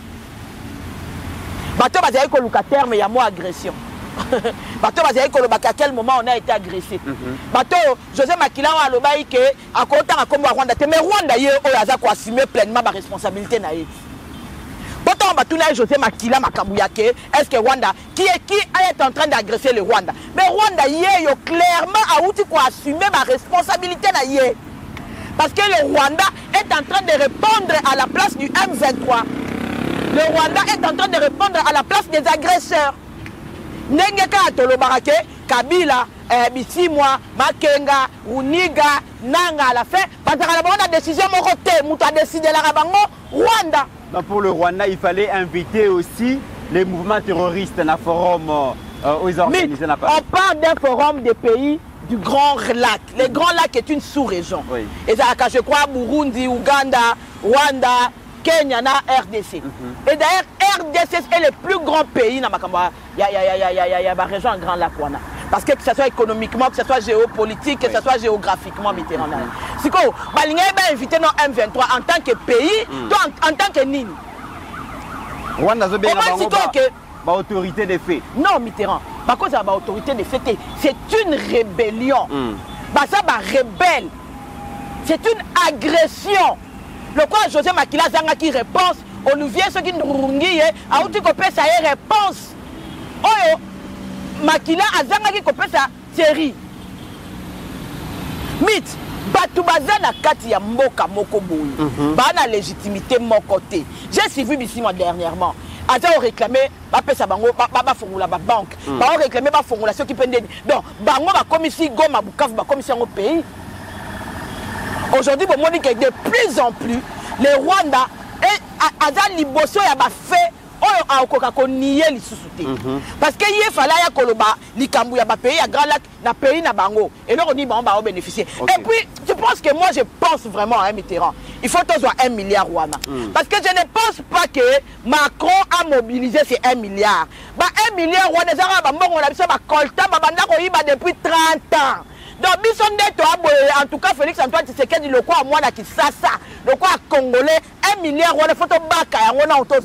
Bateau va dire que le terme, il y a moins agression. Bateau va dire que à quel moment on a été agressé. Bateau, José Makila a le bail que à côté à comme Rwanda, mais Rwanda y a assumé pleinement ma responsabilité naïve. Pourtant, José Makila Makabouyake, est-ce que Rwanda, qui est en train d'agresser le Rwanda? Mais Rwanda y est clairement à outil pour assumer ma responsabilité naïve. Parce que le Rwanda est en train de répondre à la place du M23. Le Rwanda est en train de répondre à la place des agresseurs. Nengeka Tolobarake, Kabila, Bissimwa, Makenga, Uniga, Nanga à la fin, parce que la décision Mouta a décidé la Rabango, Rwanda. Donc pour le Rwanda, il fallait inviter aussi les mouvements terroristes dans le forum aux organisés. On parle d'un forum des pays du Grand Lac. Le Grand Lac est une sous-région. Oui. Et ça, je crois, Burundi, Ouganda, Rwanda, Kenya, RDC. Et d'ailleurs, RDC est le plus grand pays dans il y a la région Grand Lac. Parce que ce soit économiquement, que ce soit géopolitique, que ce soit géographiquement, méditerranéen. Si vous avez invité nos M23 en tant que pays, en tant que Nîmes. Rwanda a autorité des faits. Non, Mitterrand. Par contre, c'est autorité des faits. C'est une rébellion. Ça va rebelle. C'est une agression. Le quoi José Makila Zanga qui réponse, Olivier ce qui nous a outil copé ça y réponse. Oh Makila Azanga qui copé sa série. Mythe. Batoubaza na kati ya mboka moko boui. Bana légitimité mon côté. J'ai suivi ici moi dernièrement. Aza réclamé ba pesa bango ba fongula ba banque. Ba réclamé ba fongula ceux qui pendent. Donc bango ba commission Goma Bukavu ba commission au pays. Aujourd'hui, vous montrez que de plus en plus, les Rwandais ont liboso ya ba fait au nier les sous-soutés. Parce que il fallait ya koloba likambu ya ba pays ya Grand Lac na pays na bango et là on dit bon ba bénéficier. Et puis tu penses que moi je pense vraiment à Mitterrand. Il faut que ce soit 1 milliard Rwanda. Parce que je ne pense pas que Macron a mobilisé ces 1 milliard. Bah 1 milliard Rwanda ça va on a besoin ba colta ba banda ko yiba depuis 30 ans. Donc, en tout cas, Félix Antoine Tshisekedi, le quoi, moi, qui ça, le quoi, Congolais, 1 milliard, on a fait un bac, on a autour de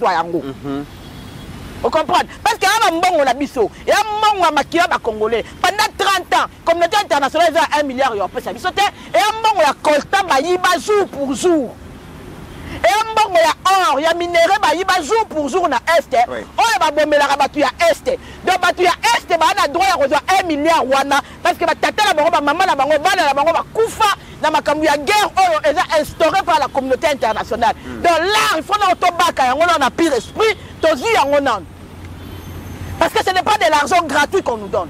vous comprenez? Parce qu'il y a un bon abisso, il y a un bon maquillage Congolais. Pendant 30 ans, communauté internationale a 1 milliard, il y a un bon coltan, jour pour jour. Et mbongo ya or, ya minéraux ba yiba jour pour jour na est. On ba bomelaka batu ya est. Donc batu ya est ba na droit ya recevoir 1 milliard wana parce que ba tata la bango ba maman la bango bana la bango ba kufa na makambu ya guerre oyo est instauré par la communauté internationale. Donc là il faut na otobaka yango na na pire esprit tozi yango nan. Parce que ce n'est pas de l'argent gratuit qu'on nous donne.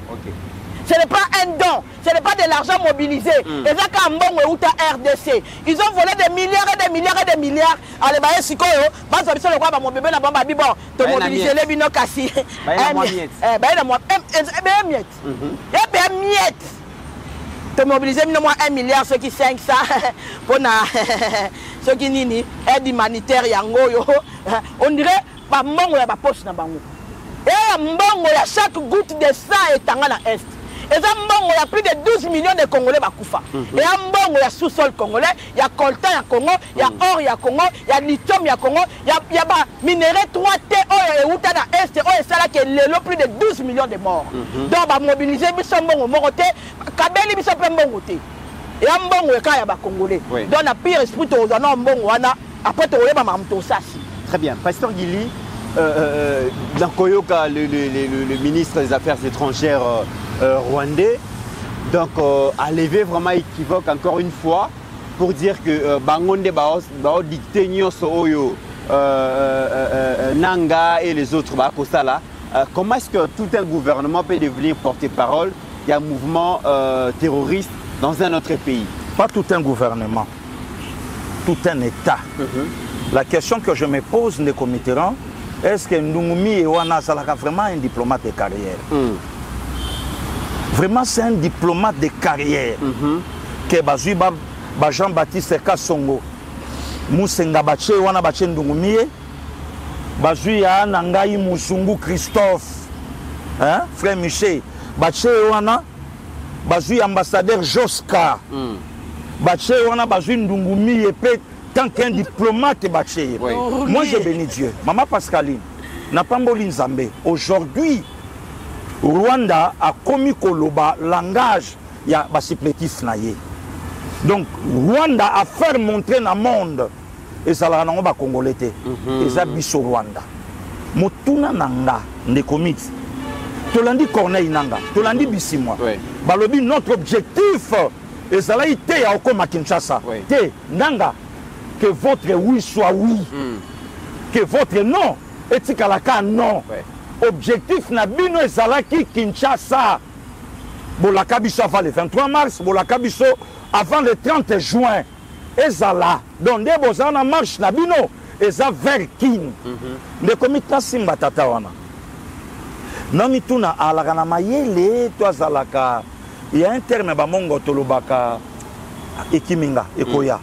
Ce n'est pas un don, ce n'est pas de l'argent mobilisé. Et ça, quand on est RDC, ils ont volé des milliards et des milliards et des milliards. Allez, bah, c'est quoi? Bah, ça veut dire mon bébé n'a pas dit bon, te mobiliser les binocs assis. Bah, il y a moins miette. Bah, il y a moins miette. Il y a miette. Te mobiliser moins 1 milliard, ceux qui 500 pour ceux qui nini aide humanitaire yango yo. On dirait pas mon ya ba poche na bango. Et mbongo ya chaque goutte de sang est en est. Et ça mbongo ya plus de 12 millions de Congolais bakufa. Et ça mbongo ya sous-sol congolais, il y a coltan ya Congo, il y a or ya Congo, il y a lithium ya Congo, il y a ba minerai 3T or et outa na est or et ça là que le plus de 12 millions de morts. Donc ba mobiliser biso mbongo moroté, kabeli biso pe mbongo té. Et ça mbongo ya ka ya ba Congolais. Donc na pire esprit to za na mbongo wana après to yeba mamto sasi. Très bien. Pasteur Gili, dans Koyoka, le ministre des Affaires étrangères rwandais, donc a levé vraiment équivoque encore une fois pour dire que Bangonde va dicter Oyo, Nanga et les autres Bakosala. Comment est-ce que tout un gouvernement peut devenir porte-parole d'un mouvement terroriste dans un autre pays? Pas tout un gouvernement, tout un État. La question que je me pose, Ndeko Mitterrand, est-ce que Ndungumi et Wana Salaka vraiment un diplomate de carrière? Vraiment, c'est un diplomate de carrière. Que Bazuiba, Jean-Baptiste Kassongo, Moussenga Bache, Wana Bache Ndungumi, Bazuya Nangaï Moussungu Christophe, hein? Frère Michel, Bache Wana, Bazuya ambassadeur Joska, Bache Wana Bazuy Ndungumi et Pet. Tant qu'un diplomate est bâché, moi je bénis Dieu. Maman Pascaline, n'a pas mboli Nzambe. Aujourd'hui, Rwanda a commis Koloba langage, il y a basiplétif naïe. Donc, Rwanda a fait montrer dans le monde, et ça l'a pas congolais, et ça biso Rwanda. Motuna nanga, ne commit. Tolandi Corneille nanga, Tolandi Bissimwa. Balobi, notre objectif, et ça l'a été à Okoma Kinshasa. Te, nanga. Que votre oui soit oui, que votre non est kalaka non. Objectif Nabino et Zalaki Kinshasa. Bolakabiso avant le 23 mars, Bolakabiso avant le 30 juin. Et Zala, donc des bozana marche Nabino et ça vers Kin. De comité Simba Tatawana. Namituna alakana mayele toi Zalaka. Il y a un terme bamongo tolobaka ekiminga ekoya.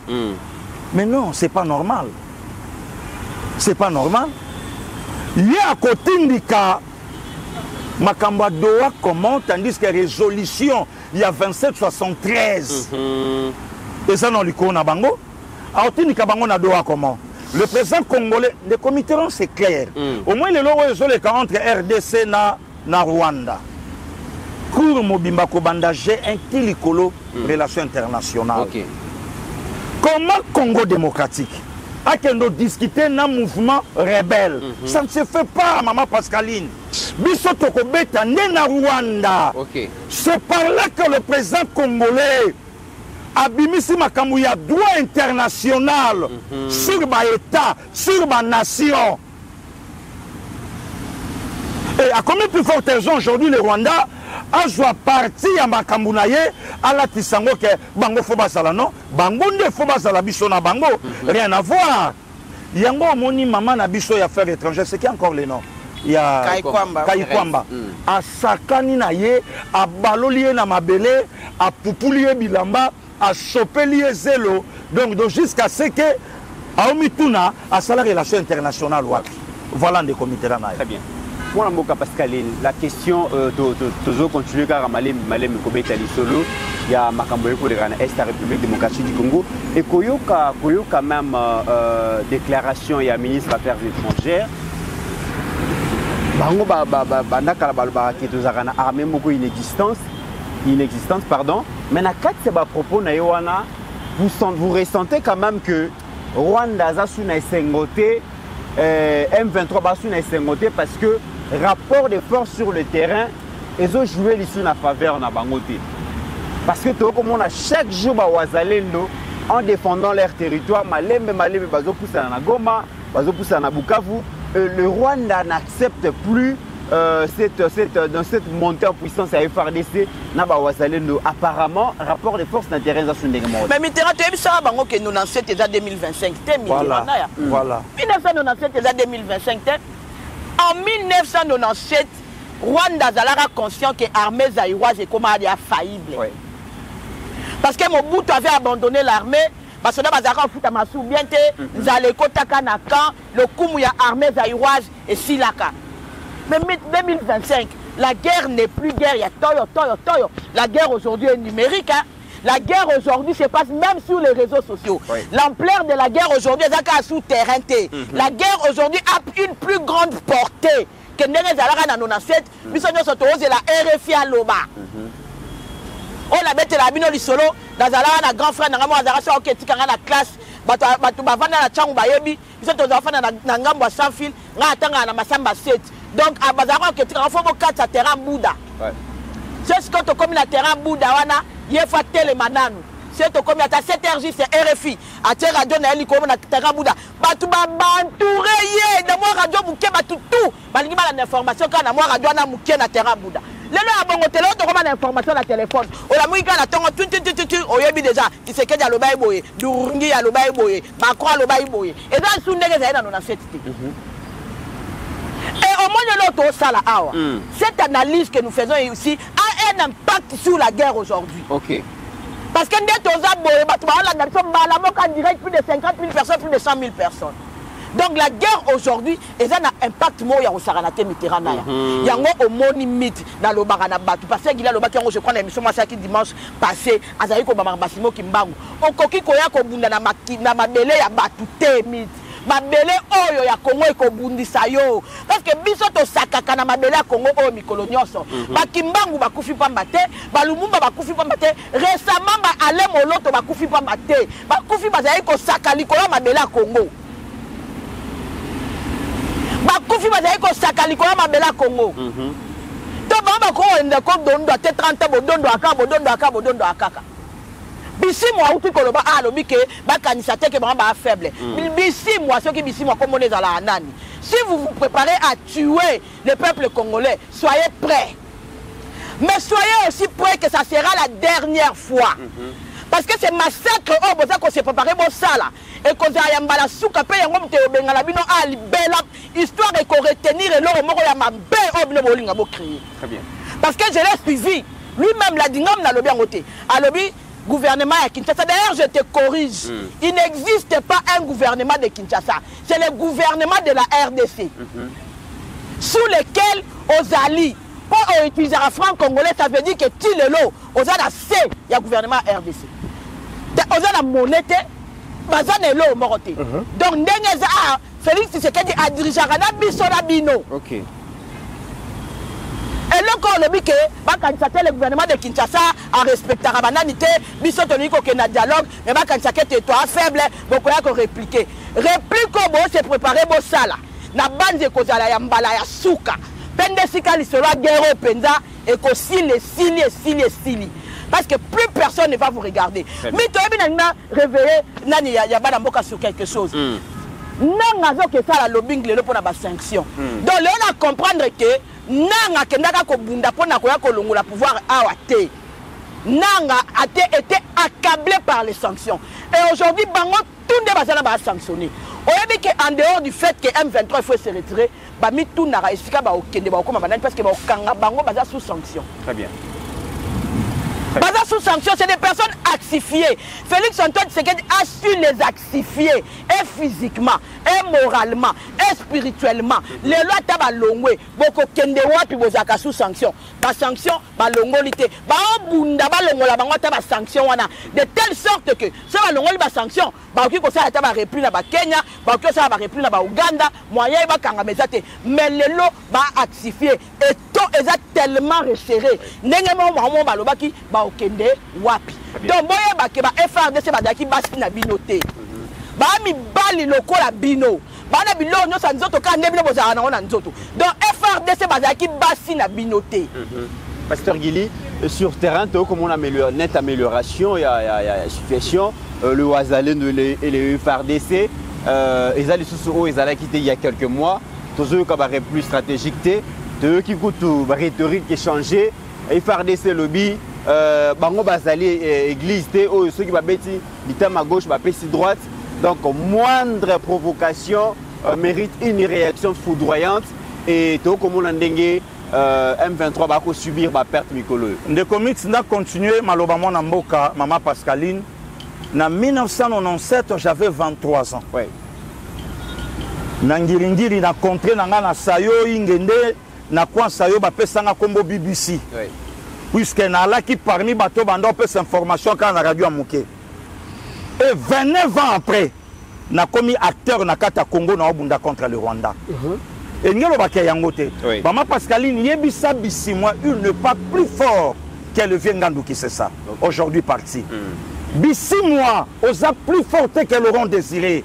Mais non, c'est pas normal. C'est pas normal. Il y a à côté d'Ika, Makamba Doha comment, tandis que résolution, il y a 2773. Et ça, non, l'icône à Bango. À côté d'Ika Bango, na Doha comment. Le président congolais, les comités, c'est clair. Au moins, les lois entre RDC na Rwanda. Cour Mobimba Kobanda, j'ai un kilikolo relation internationale. Comment Congo démocratique a qu'on doit discuter dans mouvement rebelle? Ça ne se fait pas, Maman Pascaline. Bisoto Kobeta né na Rwanda. C'est par là que le président congolais a bimisi makambu ya droit international sur ma État, sur ma nation. Et à combien plus forte raison aujourd'hui le Rwanda a joué parti à Makambounaye à la Tissango que Bango Fobasala non Bango ne Fobasala biso na Bango rien à voir. Yango moni maman na biso ya affaires étrangères c'est qui encore les noms? Il y a Kaikwamba a sakani na ye a balolié na mabele a pupulié bilamba a chopelié zélo donc jusqu'à ce que a omituna a la relation internationale voilà des comités là. Très bien. Pour la Moka Pascaline, la question de continuer car Malem Kobeta Lisolo, il y a Makamboye pour les Est la République démocratique du Congo et Koyoka même déclaration il y a ministre des Affaires étrangères. Bango bandaka balba qui est armée beaucoup inexistence pardon mais na quatre c'est propos na yoana vous ressentez quand même que Rwanda a sous Sengoté, M23 a sous Sengoté parce que rapport de force sur le terrain, ils ont joué les sous la faveur na bangoté. Parce que tout comme on a chaque jour Wazalendo en défendant leur territoire, Malembe bazo poussa na Goma, bazo poussa na Bukavu, le Rwanda n'accepte plus cette montée en puissance à FRDC, apparemment, rapport de force d'intérêt à son développement. Mais Mitterrand, tu as vu ça, que nous lançons déjà 2025. Voilà. 1997 déjà 2025. En 1997, Rwanda a conscient que l'armée zaïroise est comme faillible. Oui. Parce que Mobutu avait abandonné l'armée. Parce que le Kumuya armée zaïroise et Silaka. Mais 2025, la guerre n'est plus guerre, il y a Toyo. La guerre aujourd'hui est numérique. Hein. La guerre aujourd'hui se passe même sur les réseaux sociaux. Oui. L'ampleur de la guerre aujourd'hui est souterrain. La guerre aujourd'hui a une plus grande portée que la RFI à Loba. On la bête la bino solo dans la grand frère na ngamo azara so oketi kanga na classe batu bavanda na changu bayebi biso to zafana na ngambo sans fil nga atanga na masamba 7 donc abazara oketi kanga fo bokata terrain Bouddha c'est ce que to comme na terrain Bouddha wana yefa tele mananu c'est to comme ata 7RJ c'est RFI ate radio na eli comme na terrain Bouddha batu ba bantouré ye na mo radio buke batu tout balingi bala information kana mo radio na muke na terrain Bouddha. Les gens ont des informations dans le téléphone. On a mis on déjà. Qui sait qu'il y a le baïboye, Durungi a le baïboye, Macron a le baïboye. Et dans le sous dans la fête. Et au moins de l'autre, cette analyse que nous faisons ici a un impact sur la guerre aujourd'hui. Ok. Parce que nous avons direct plus de 50 000 personnes, plus de 100 000 personnes. Donc la guerre aujourd'hui, elle a un impact moi ya Saranate Mitterrand. Il y a un monimite dans le barana batu parce qu'il y a le baki je crois l'émission qui dimanche passé azali ko basimo kimbangu. On koki koya ko bunda na mabele ya batu temit. Mabele oyo ya Congo ko bundisa yo parce que biso to sakaka na mabele ya Congo oyo mikolo nyonso. Ba kimbangu bakufi pamba te, ba Lumumba bakufi pamba te, récemment ba ale moloto bakufi pamba te. Bakufi bazali ko sakali ko mabele ya Congo. Bakufi bazali ko sakali ko mabela Congo. To bamba ko ende ko dondo te 30 bodondo akaka. Bisi moi outi ko loba alobi ke ba kanisa te ke ba faible. Bisi moi ceux qui bisi moi comme on est dans la nani. Si vous vous préparez à tuer le peuple congolais, soyez prêts. Mais soyez aussi prêts que ça sera la dernière fois. Parce que c'est massacre oh boza ko se préparer bon ça là et ko za yambala suka pe yango mte obengala bino ali bela histoire de ko retenir et l'or moko ya mabe obne bolinga bo créer. Très bien. Parce que je l'ai suivi lui-même la dingam na lobi ngoté alobi gouvernement à Kinshasa. D'ailleurs je te corrige. Il n'existe pas un gouvernement de Kinshasa. C'est le gouvernement de la RDC. Sous lequel Ozali pour utiliser un franc congolais, ça veut dire que Tilelo, on a la C, il y a le gouvernement RDC. On a la monnaie, Bazanelo, Moroté. Donc, Félix Tshisekedi a dirigé un Bissolabino. Ok. Et là, quand on a dit que le gouvernement de Kinshasa a respecté la bananité, Bissotonico qui a dialogue, mais quand ça est toi faible, beaucoup a répliqué. Réplique, c'est préparé pour ça là. Na bande de Kozala Yambala Yasuka. Pendesika l'isolo guerre penza et que sili. Parce que plus personne ne va vous regarder. Mais tu as réveillé nani ya bana mboka sur quelque chose. Nanga que ça la lobbying le pour la sanction. Donc là on a comprendre que nanga kendaka ko bunda pona ko ya ko longola pouvoir awate. Nanga a été accablé par les sanctions. Et aujourd'hui bango tout ne va pas sanctionner. On dit qu'en dehors du fait que M23 faut se retirer, bami tout n'a expliqué parce que bango baza sous sanction. Très bien. Baza sous sanction, c'est des personnes axifiées. Félix Antoine Tshisekedi a su les axifier, et physiquement, et moralement, et spirituellement. Les lois taba longwe, boko kende wapi bozaka sous sanction. Ba sanction, ba longolité. Ba bunda ba longola bango taba sanction wana. De telle sorte que, si ba longoli ba sanction, ba oki ko sa taba repli na ba Kenya, ba oki sa ba repli na ba Uganda, moyen ba kanga mezate. Mais les lois ba axifier. Et tout est tellement resserré. N'engemo mo ba lobaki ba okende wapi. Donc boye ba ke ba FRDC ba daki basi na binoté. ba mi bali lokola bino bana bilo nyosa nzoto ka ndebino bozala nango na nzoto donc FRDC bazaki basi na binoté. Pasteur Guili, sur terrain, comme on améliore, nette amélioration, il y a situation, le Ouazalène et les FRDC, ils allaient sous haut, ils allaient quitter il y a quelques mois, tous eux qui avaient plus stratégique, eux qui coûtent la rhétorique qui est changée, FRDC lobby, bango bazali église, ceux qui va bêti, l'itam à gauche, va péter droite, donc moindre provocation mérite une réaction foudroyante et tout comme on a dengue. M23 va subir ma perte Mikolo. De commit n'a continué malobama na mboka maman Pascaline. En 1997 j'avais 23 ans. Ouais. Na ngiringiri na contré na nga na sayo ingende na kwa sayo ba pesanga kombo BBC. Ouais. Puisque na la qui parmi bateau bando pesa information quand na radio amuke. Et 29 ans après na commis acteur na kata Congo na obunda contre le Rwanda. Et nous avons dit Maman Pascaline, il n'est pas plus fort qu'elle vient Ngandou qui c'est ça. Aujourd'hui parti. Bissi-moi, osa plus fort que Laurent Désiré.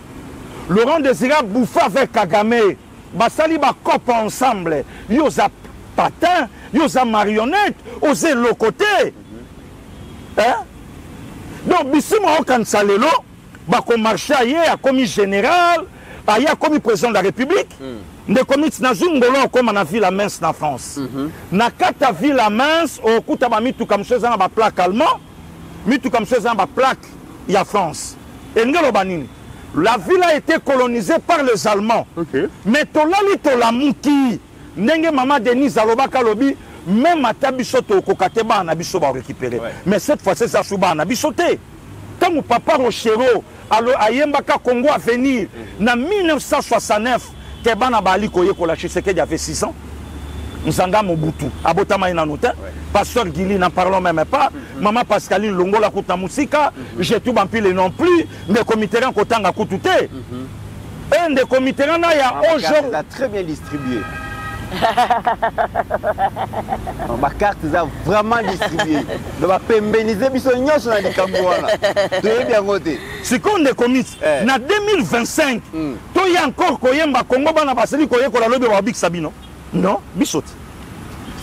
Laurent Désiré a bouffé avec Kagame. Basali ba cop ensemble. Yosa patin, yosa marionnette, osé le côté. Hein? Donc Bissi-moi au Kansalelo, ba comme marché ailleurs, comme général, ailleurs comme président de la République. Des comités na zungolo comme na ville mince na France. Na kata ville mince au kuta ba mitu comme chose na ba plaque allemand, mitu comme chose na ba plaque il y a France. Et ngelo banini. La ville a été colonisée par les Allemands. Mais tolali tolamuki ndenge mama Denise alobaka lobi même atabiso to kokate ba na biso ba récupérer. Mais cette fois c'est ça souba na bisoté. Tant mon papa Rochero alors ayembaka Congo à venir na 1969 Kebana Bali Koye Kola Tshisekedi avait 6 ans. Nsanga Mobutu. Abotama Inanouta. Pasteur Guili n'en parlons même pas. Maman Pascaline Longola Kouta Moussika. J'ai tout bampilé non plus. Mais comités en Kotanga Koutouté. Un des comités en a aujourd'hui. Très bien distribué. Ma carte est vraiment distribuée. Je vais pémbéniser Bissognon sur la Cambouana. Tu es bien voté. C'est qu'on est commis. En 2025, tu y a encore Koyemba Congo Bana Basili Koye Kola Lobe Wabik Sabino. Non, Bissot.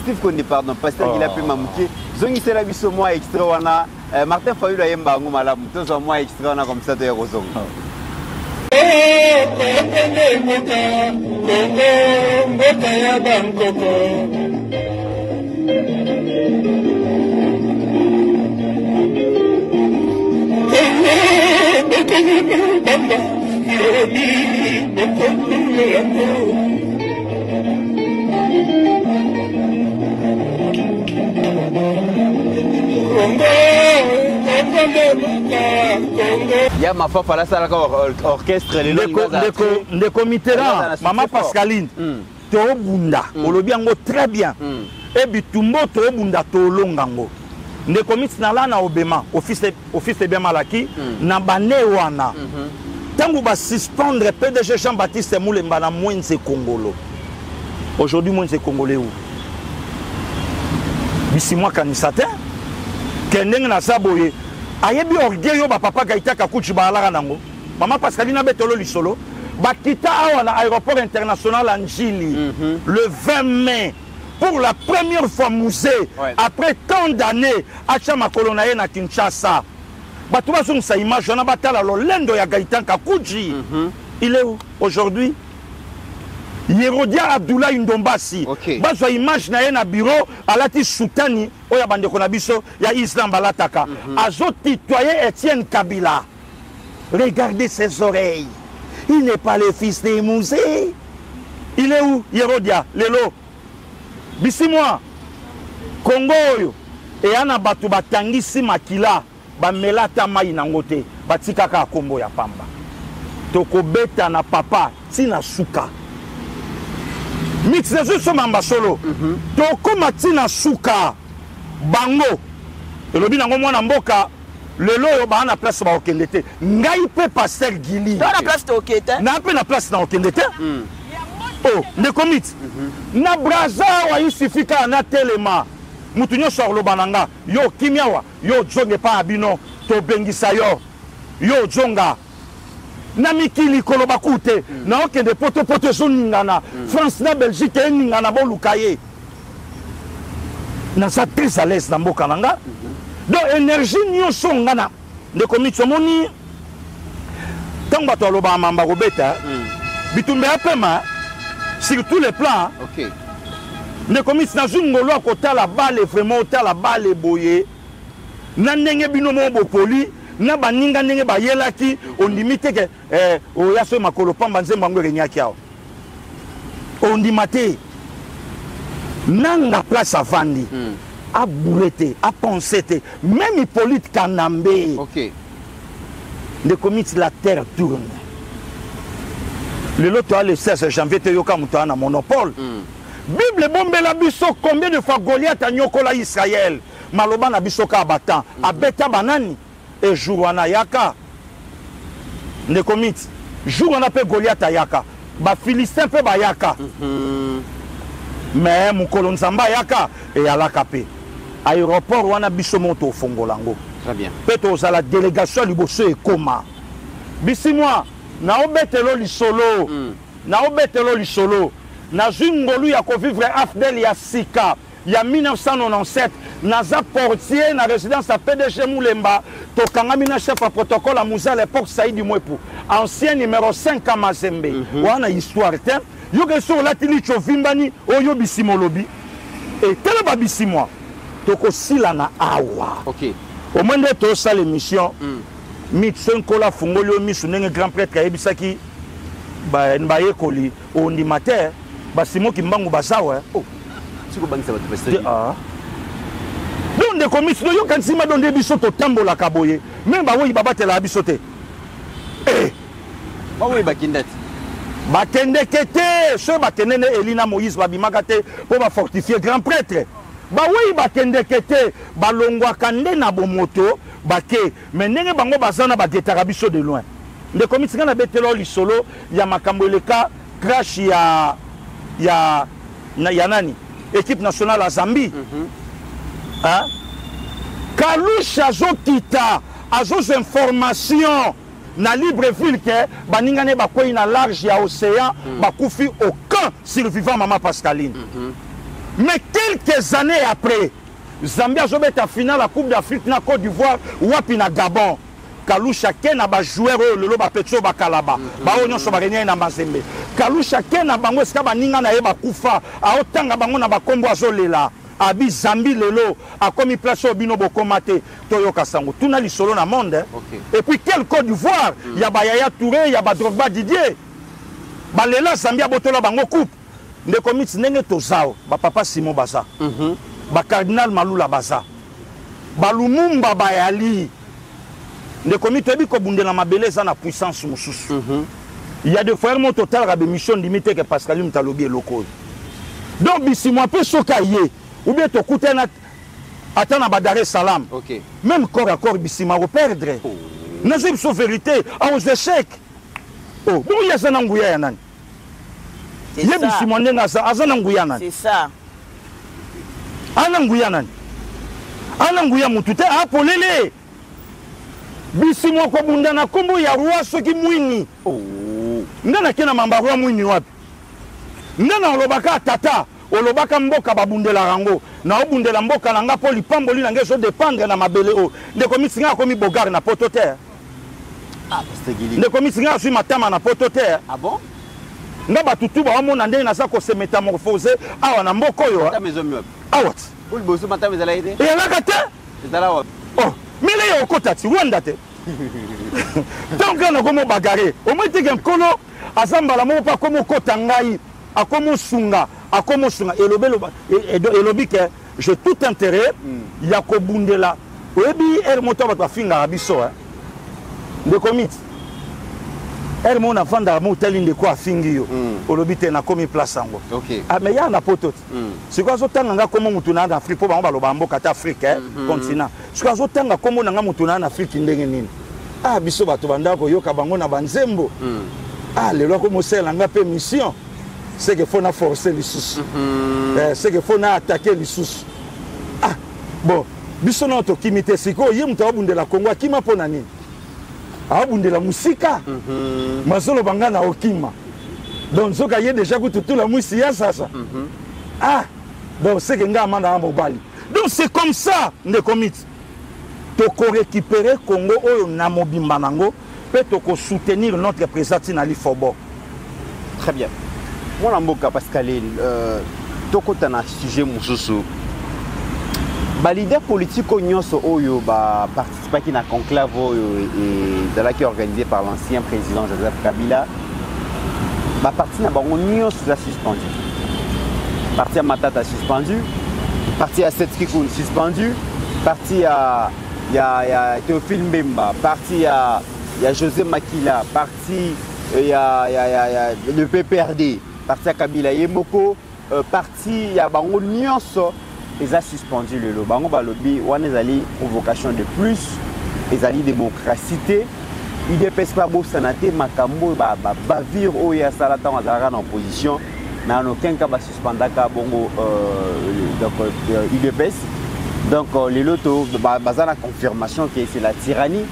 Steve Kondi, pardon, pasteur qui l'a pu m'amouquer. Zongi c'est la Bisso moi extra wana. Martin Fayou la Yemba Ngou Malam. Tous en moi extra wana comme ça de Rozong. Il y a ma femme à la salle orchestre les comités là, maman Pascaline, Tobunda, Olobiango très bien. Et Bitumbo Tobunda Tolongango. Les comités là na Obema, office de Bemalaki, na Banewana. Tant que va suspendre PDG Jean-Baptiste Moulemba na Mouense Congolo. Aujourd'hui Mouense Congolais où? Bisi moi kanisate, Kendeng na Saboye. Ayebi orgueil ba papa Gaïta Kakuchi ba ala nango. Maman Pascaline betolo lisolo. Ba kita awa na aéroport international Anjili le 20 mai pour la première fois musée après tant d'années à Chama Kolonaye na Kinshasa. Ba tuba son sa image na batala lo lendo ya Gaïta Kakuchi. Il est où aujourd'hui? Yerodia Abdoulaye Ndombasi. Bazwa image na ye na bureau alati Soutani oya bandeko na biso ya Islam balataka. Azo tutoyer Étienne Kabila. Regardez ses oreilles. Il n'est pas le fils des musées. Il est où Yerodia Lelo. Bisi-moi. Congo yo. Et ana batu batangisi makila ba melata mai nangote batikaka kombo ya pamba. Toko beta na papa tina suka. Mix les sont en solo. Toko matina suka bango. Et le binango mwana mboka le lo ba na place ba okendete. Ngai pe pasteur Guili. Dans la place okete. Na pe na place na okendete. Oh, ne commit. Na braza wa isifika na telema. Mutunyo sur lo bananga. Yo kimia wa. Yo jonge pa abino to bengisa yo. Yo jonga. na mikili koloba kute na okende poto poto so ningana France na Belgique ningana bo lukaye na sa très à l'aise na mboka nanga donc énergie nyonso ngana de komiti moni tant bato aloba mamba robeta bitumbe apema sur tous les plans OK de komiti na zungolo akota la balle vraiment ta la balle boye na ndenge binomo bopoli na baninga ndenge bayelaki ondimite ke oya so makolo pamba nzembo ngo renyaki awo ondimate nanga place avandi a bourrete a pensé même Hippolyte Kanambe OK de comité la terre tourne le lot le 16 janvier te yoka muto na monopole Bible bombela biso combien de fois Goliath a nyokola Israël maloba na biso ka batan abeta banani et jour wana yaka ne comité jour wana pe Goliath yaka ba Philistin pe ba yaka mais mukolo nzamba yaka et alaka pe aéroport wana biso moto fongolango très bien peto za la délégation liboso e koma bisimwa na obetelo lisolo na obetelo lisolo na zungolu ya ko vivre afdel ya sika ya 1997 naza portier na résidence à PDG Moulemba tokangami na chef à protocole à Moussa à l'époque Saïdi Mwepu ancien numéro 5 à Mazembe wana histoire te yoke sur la tili chovimbani oyo bisimolobi et tele ba bisimwa toko sila na awa OK au moins de to ça l'émission mitsen kola fungolo misu nenge grand prêtre kayebisaki ba mbaye koli ondi matin basimo kimbangu basawa oh siko bangisa bato peste donc de commis yo kansima don de biso to tambola kaboye même ba woyi babatela biso te ba woyi bakindati bakende kete so bakende ne Elina Moïse babimaka te pour ba fortifier grand prêtre ba woyi bakende kete balongwa kande na bomoto bake mais ndenge bango bazana ba detara biso de loin de commis ngana betelo lisolo ya makambo eleka crash ya nani équipe nationale à Zambie hein Kalouche azokita azos information na Libreville que baningane bakoyi na large ya océan bakufi aucun survivant maman Pascaline mais quelques années après Zambie azobeta finale la Coupe d'Afrique na Côte d'Ivoire wapi na Gabon Kaloucha kena ba joueur lelo ba petso ba kalaba ba onyo so ba renya na Mazembe Kaloucha kena bango ska baninga na ye ba kufa a otanga bango na ba kombo azolela abi Zambie lelo a komi place obino bokomate toyoka sango tuna lisolo na monde et puis quel Côte d'Ivoire ya ba Yaya Touré ya ba Drogba Didier ba lela Zambie abotola bango coupe nde komiti ndenge tozao ba papa Simon Baza ba cardinal Malula Baza ba Lumumba Bayali de comité bi ko bundela mabele za na puissance mususu il y a des frères mon total rabe mission limité que Pascal Mtalobi et local donc bisi moi peu sokaye ou bien to kutena atana ba Dar es Salaam OK même corps à corps bisi ma perdre nazib so vérité aux échecs oh bon ya sana nguya ya nani ye bisi mo ndenga za azana nguya nani c'est ça ana nguya nani ana nguya mutute apolele bisi moko bunda na kombo ya roi soki mwini ndana kena mamba roi mwini wapi ndana olobaka tata olobaka mboka babundela rango na obundela mboka nanga po lipamboli nange so dépendre na mabele o de komisinga komi bogar na poto terre de komisinga sui matama na poto terre ah bon nga batutu ba mona ndenge na sa ko se métamorphoser awa na mboko yo awat ul bosu matama ezala ide e la kate ezala wa oh mele yo kotati Rwanda te donc on a comme bagarre au moins tu gagnes kolo azambala mo pa comme kota ngai akomo sunga et lobi que j'ai tout intérêt ya ko bundela obi er moto ba finga biso de commit er mon enfant da mo telinde ko afingi yo olobi te na komi place ango OK ah mais ya na poto c'est quoi zo tanga comme mutu na Afrique po ba baloba mboka ta Afrique continent c'est quoi zo tanga comme na mutu na Afrique ndenge nini ah biso bato banda ko yoka bango na banzembo ah lelo ko mosela nga pe mission c'est que faut na forcer les sous c'est que faut na attaquer les sous ah bon biso na to kimite siko ye mutu abundela Congo akima pona nini abundela musika masolo banga na okima donc soka ye déjà que tout la musiya sasa ah donc c'est que nga amanda mobali donc c'est comme ça ne commit to ko récupérer Congo oyo na mobimba nango pe to ko soutenir notre président Tinali Fobo. Très bien. Moi mboka Pascal to ko tana sujet mususu ba leader politique nyonso oyo ba participer qui na conclave oyo et de la qui organisé par l'ancien président Joseph Kabila ba parti na bango nyonso a suspendu. Parti à Matata suspendu, parti à Setskikoun suspendu, parti à Théophile Mbemba, parti à José Makila, parti le PPRD, parti à Kabila Yemoko, parti à Bango Nyonso. Ils ont suspendu le lobby. Bango Balobi, on est allé provocation de plus, ils ont démocratie. Il ne pèse pas beau sanaté, Makambo, Bavir, Oya Salatan, Azara en opposition. N'a aucun cas de suspendre Bongo UDPS. Donc les lotos, la confirmation que c'est la tyrannie,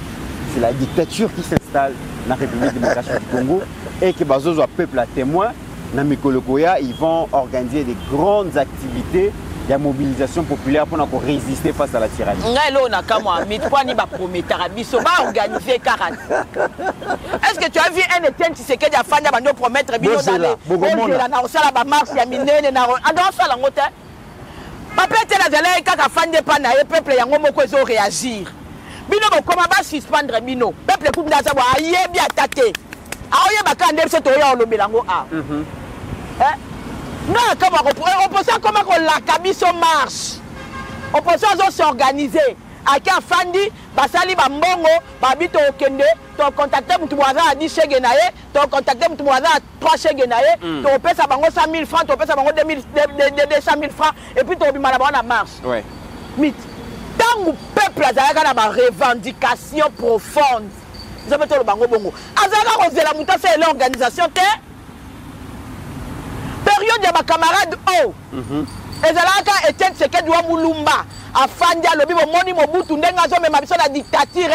c'est la dictature qui s'installe dans la République démocratique du Congo et que Bazozo a peuple à témoin. Dans Mikolokoya, ils vont organiser des grandes activités de mobilisation populaire pour résister face à la tyrannie. Est-ce que tu as vu un Étienne Tshisekedi à Fanda Bando promettre Bino d'aller au Salaba Mars, Yaminene, dans Salangote? Papa était là, j'allais à Fanda Pana, et peuple Yangomo réagir. Bino, comment va suspendre Bino? Peuple Koum Dazawa, aïe, bien attaqué. Aïe, Bakande, c'est Toya, le Mélango A. Non, comment opposition, comment la Kabiso marche? Opposition doit s'organiser. Aka Fandi, Basali Bambongo, Babito Okende, ton contacté Moutoumouaza a 10 chèques Genaye, ton contacté Moutoumouaza a 3 chèques Genaye, ton pèse à Bango 100 000 francs, ton pèse à Bango 200 000 francs, et puis ton Bimalabon a marche. Ouais. Mais tant que le peuple a une revendication profonde, vous avez tout le Bango Bongo. Azara Rosé la Mouta, c'est l'organisation. Période de ma camarade O. Et Zalaka Etienne Tshisekedi wa Mulumba. Afandi lobi moni Mobutu ndenga zo mema biso la dictature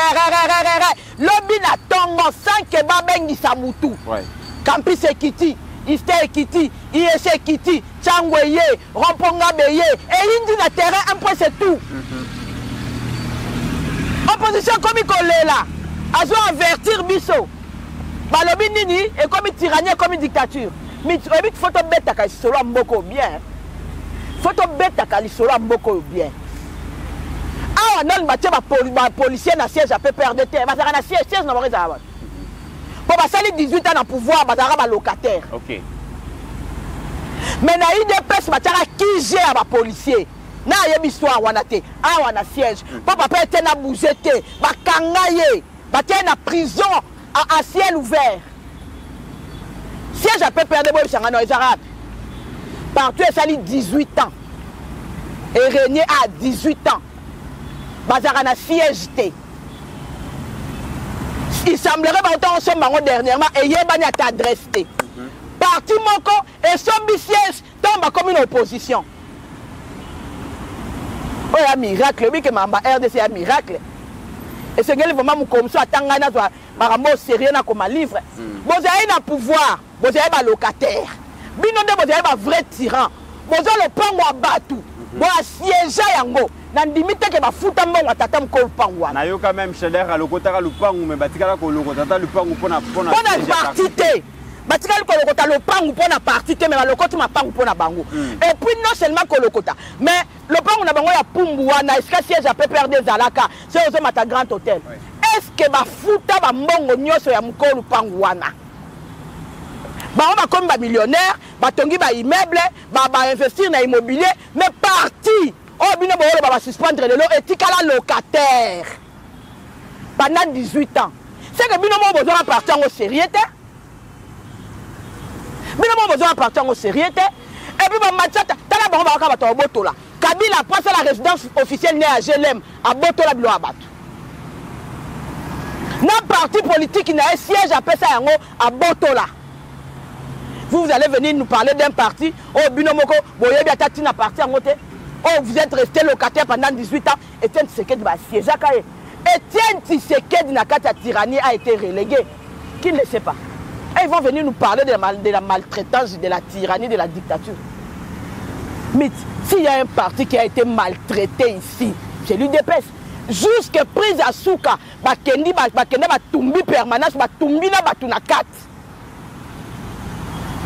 lobi na tongo sans que babengi samutu. Ouais. Kampi Sekiti, Iste Ekiti, IEC Ekiti, Changweye, Romponga Beye et indi na terrain un peu c'est tout. Opposition comme Kolela, azo avertir biso. Balobi nini et comme tyrannie comme dictature. Mais tu as vu photo bête à Kalisolo Mboko bien. Photo bête à Kalisolo Mboko bien. Ah, non, ma policier na siège à PPRDT. Ma na siège na Morizava. Pour passer 18 ans dans pouvoir, ma zara locataire. OK. Mais na IDPS ma tara qui gère ma policier. Na yeb histoire wanate. Ah, wana siège. Pour papa était na bouzete, ma kangaye, ba té na prison à ciel ouvert. Siège à PPRD les Arabes. Partout est sali 18 ans. Et régné à 18 ans. Bazarana siège. Il semblerait que dernièrement et Yébani a adressé. Parti Moko et son siège tombe comme une opposition. Oh, un miracle, oui, que ma RDC est un miracle. Et c'est que vraiment comme ça, Tangana, Marambo sérieux comme un livre. Vous avez un pouvoir, vous avez un locataire. Binonde, vous avez un vrai tyran. Vous avez le pango à Batou. Vous avez siégé yango. Nandimite que ma fouta mbongo atatam ko pangwa. Na yo quand même chaleur à lokota le pango mais batikala ko lokota le pango pona partité. Batikala ko lokota le pango pona partité mais lokota ma pango pona bango. Et puis non seulement ko lokota mais le pango na bango ya Pumbuwa na iska siège à PPRD Zalaka, c'est au Mata Grand Hôtel. Est-ce que ba fouta ba mbongo nyoso ya mukolo pangwana? Ba on va comme ba millionnaire, ba tongi ba immeuble, ba investir na immobilier mais parti. Oh, bino bo ba suspendre le lot et tikala locataire. Pendant 18 ans. C'est que bino mo besoin partir au sérieux. Bino mo besoin partir au sérieux et puis ba matata tala ba ba ka ba botola. Kabila passe la résidence officielle née à GLM à Botola bilo abat. Na parti politique qui n'a un siège à Pesa yango à Botola. Vous allez venir nous parler d'un parti oh bino moko boyebi atati na parti yango te. Oh, vous êtes resté locataire pendant 18 ans et Tshisekedi va siéger. Étienne Tshisekedi Nakata tyrannie a été relégué. Qui ne le sait pas? Et ils vont venir nous parler de la maltraitance, de la tyrannie, de la dictature. Mais s'il y a un parti qui a été maltraité ici, c'est l'UDPS. Jusque prise à Souka, Bakendi Batumbi permanence, Batumbi na Batunakat.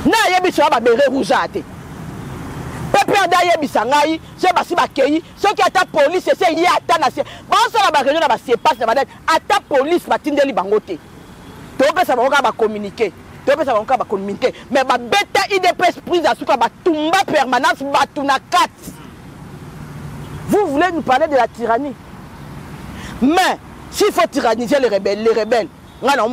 Na yebi sur la béré rouge. Peuple anda yebi sangai, c'est basi bakei, ceux qui attaquent police, c'est y a na bon ça la région na c'est passe na attaque police batindeli bangote. Tope ça va communiquer. Tope ça va communiquer. Mais ba beta IDPS prise à Souka Batumba permanence Batunakat. Vous voulez nous parler de la tyrannie? Mais s'il faut tyranniser les rebelles, nous allons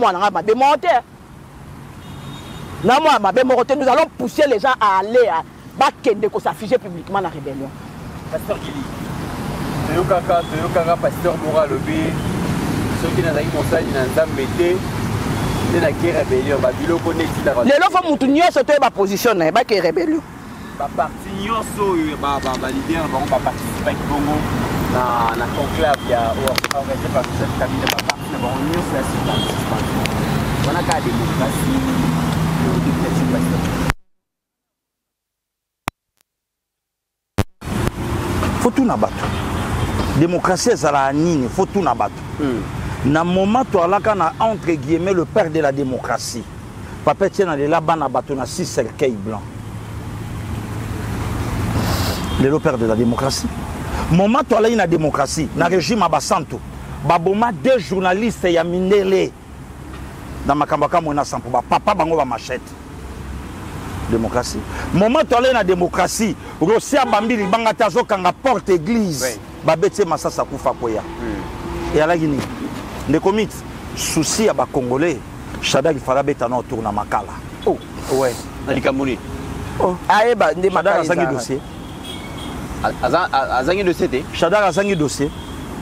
pousser les gens à aller à Bakende pour s'afficher publiquement la rébellion. Pasteur Gili, Toyokaka, Pasteur Moura Lobé, ceux qui n'ont pas conseil, ils n'ont metté la rébellion. Les gens font monter sur la position, ils ont rébellion. Parti nyonso ba leader ba participer à Congo na conclave ya organisé par cette cabinet ba parti na ba nyonso ya suspension. Wana ka démocratie faut tout na bato. Démocratie ezala nini, faut tout na bato. Na moment to alaka na entre guillemets le père de la démocratie. Papa tient na là bana bato na 6 cercueils blancs. Le père de la démocratie. Moment où il y a une démocratie, dans le régime Abasanto, baboma deux journalistes ya minele dans ma kambaka mona sampo papa bango ba machette. Démocratie. Moment où il y a une démocratie, Rosia Bambili bangata zo kanga porte église, babete masasa kufa koya. Et à la Guinée, les comités souci à ba congolais, Shadak fera beta no tourna makala. Oh, ouais, na likamuni. Oh, aye ba ndé makala sangi dossier. Azangi dossier. Chadar Azangi dossier.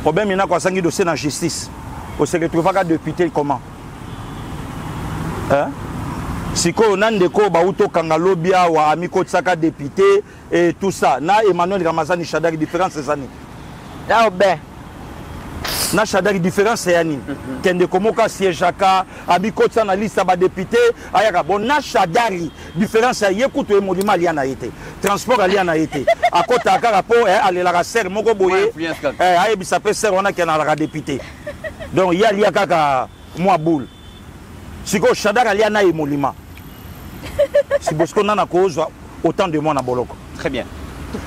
Problème il y a quoi Azangi dossier dans la justice. Au secrétaire de député comment? Hein? Si on a des co bauto kangalobia ou amiko tsaka député et tout ça. Na Emmanuel Ramazani Chadar différence ces années. Ah ben. Na Chadar différence c'est ani. Kende komoka sièjaka amiko tsaka na liste ba député ayaka bon na Chadari différence c'est yekuto e monument ali na été. Transport ali na été. À côté à rapport aller la serre moko boye. Aye bi s'appelle serre on a qui na la député. Donc il y a liya kaka moi boule. Siko Chadar ali na e monument. Si Bosco n'a cause autant de monde à Boloko. Très bien.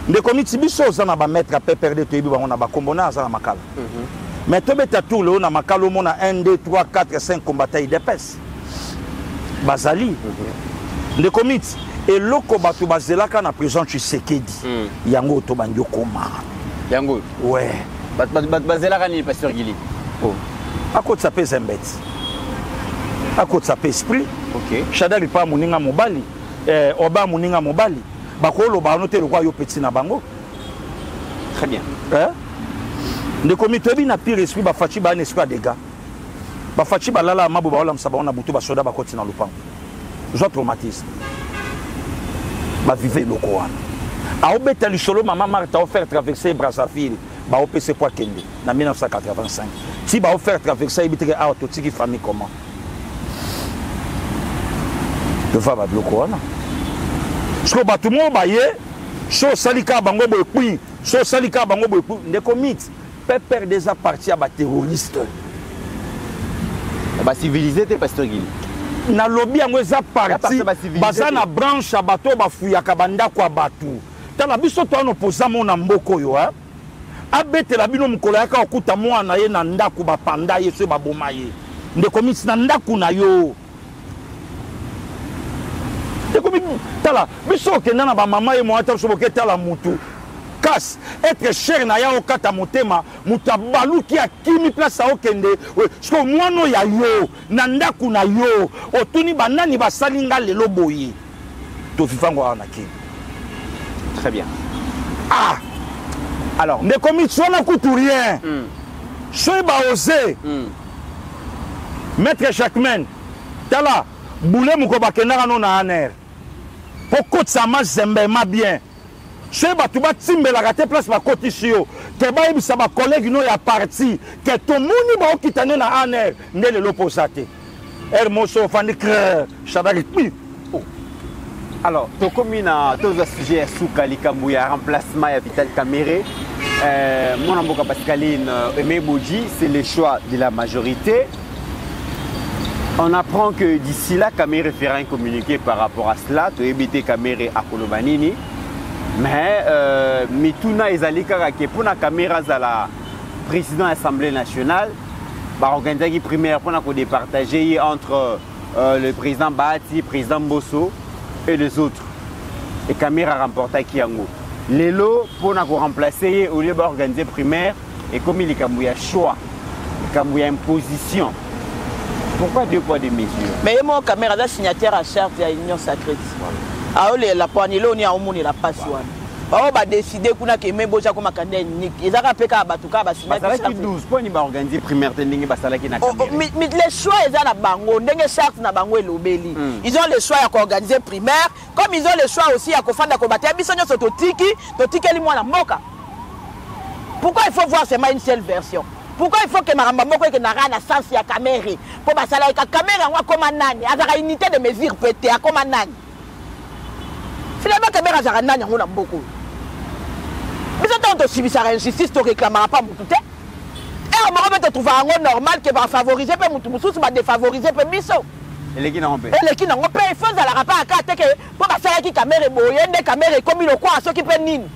Les comités biso ça na ba mettre à perdre to on a ba kombona ça na makala. Mais to beta tout le na makalo mona 1 2 3 4 5 combattants d'épès. Bazali. Les comités et loko batu bazelaka na prison Tshisekedi. Yango to bandio koma. Yango. Ouais. Bazelaka ni pasteur Gili. Oh. À côté ça pèse un bête. À côté ça pèse esprit. OK. Chadari pa muninga mobali. Oba muninga mobali. Bakolo ba noter le roi yo petit na bango. Très bien. Hein? Le comité bi na pire esprit ba fachi ba esprit des gars. Ba fachi ba lala mabu ba ola msaba ona butu ba soda ba koti na lupango. Jo traumatisme. Ba vivre loko wana. A obeta lisolo maman Martha offert traverser Brazzaville. Ba OPC pour Kende na 1985. Si ba offert traverser ibitre a autotiki famille comment? De va ba loko wana. Parce que tout le monde baye, so salika bango boy puis, so salika bango boy puis, les comités peut perdre des parties à terroristes. Ba civilisé te pasteur Gili. Na lobby yango eza parti, baza na branche à bateau ba fuyaka banda kwa batu. Tala biso to opposa mona mboko yo hein. Abete la bino mukolo yaka okuta mwana ye na ndaku ba panda ye so ba boma ye. Les comités na ndaku na yo. Tala, biso kenda na ba mama e mo ata so boke tala mutu. Kas être cher na ya okata motema, muta balu ki akimi place a okende. Sko mwano ya yo, na ndaku na yo, otuni banani basalinga lelo boye. To fifango na ki. Très bien. Ah. Alors, ne commis soit coûte rien. Soyez ba osé. Maître Jacquemain. Tala, boule muko bakenda no na aner. Pour côte ça m'a zembe ma bien. Chez Batouba Timbe la raté place ma côte ici. que bayebisa ba collègue no ya parti que tout monde ba okitane na aner ndele l'opposé Hermoso fani creux Chadari. Alors, tu commune tous les sujets sous Kalikambuya remplacement et Vital Kamere. Mon amboka Pascaline Emeboji, c'est le choix de la majorité. On apprend que d'ici là, Kamere fera un communiqué par rapport à cela. Tu éviter Kamere à Kolobanini. Mais Mituna Ezalika qui pour la Kamera la président de l'Assemblée nationale, organiser une primaire pour départager entre le président Bahati, le président Bosso et les autres. Et Kamera remporta Kiango. Les lots pour remplacer au lieu d'organiser primaire et comme il y a choix, il y a imposition. Pourquoi deux poids deux mesures? Mais moi, Kamera est signataire à charte de l'Union sacrée. Alors la poignée on y a au monde la passe. On va décider qu'on a qu'aimé Boja comme un candidat unique. Ils ont rappelé qu'à Batouka, c'est 12 points pour organiser primaire tending basala qui n'a pas. Mais les choix ils ont la bango, n'engagent charte na bango et l'obéli. Ils ont le choix à organiser primaire, comme ils ont le choix aussi à faire combattre. Bisogno sur totiki les mois la moka. Pourquoi il faut voir seulement une seule version? Pourquoi il faut que Maramba Moko que n'a rien à sens ya Kamere? Pour basala ka Kamera wa comme nani, avec une unité de mesure pété à comme nani. Finalement Kamera za nani on a beaucoup. Mais ça t'a suivi sa injustice, tu ne réclameras pas mon tout. Et on va te trouver un normal qui va favoriser mon tout, qui va défavoriser mon miso. Et les qui n'ont pas. Et les qui n'ont pas, il faut la rapport à carte que pour passer avec caméra et des caméras comme il le croit à ceux qui prennent nine.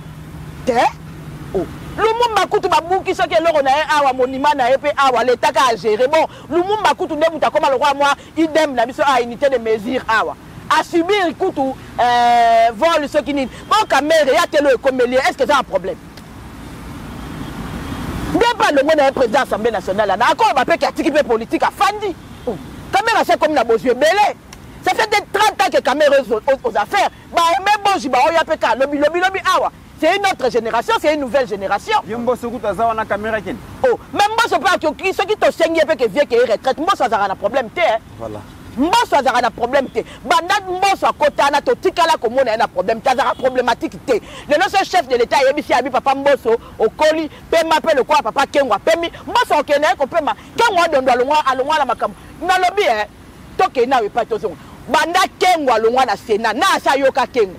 Le monde m'a coûté ma boucle qui sont que l'on a un monument à épée à l'État à gérer. Bon, le monde m'a coûté comme le roi, moi, idem, la mission à unité de mesure. À subir le coup vol ceux qui n'y bon caméra et le comme est-ce que c'est un problème? Bien pas le monde est président de l'Assemblée nationale là encore on va faire critique politique à Fandi. Caméra c'est comme la Bosué Belé. Ça fait des 30 ans que caméra aux affaires. Bah même bon jiba on y a pas qu'à lobby awa. C'est une autre génération, c'est une nouvelle génération. Yombo soku taza on a caméra ken. Oh, même moi c'est pas que ceux qui te saignent que vieux qui retraite, moi ça a un problème té. Voilà. Mbosso a un problème. Bandat Mbosso à côté, on a tout tika comme on a un problème. Tu as un problématique. Le notre chef de l'État, il y a papa Mbosso au colis, pema pe le quoi papa Kenwa pemi. Mbosso au Kenya ko pema. Kenwa dondo alongwa la makam. Na lobby toke na we pas tozo. Banda Kenwa alongwa na Sénat na sa yoka Kenwa.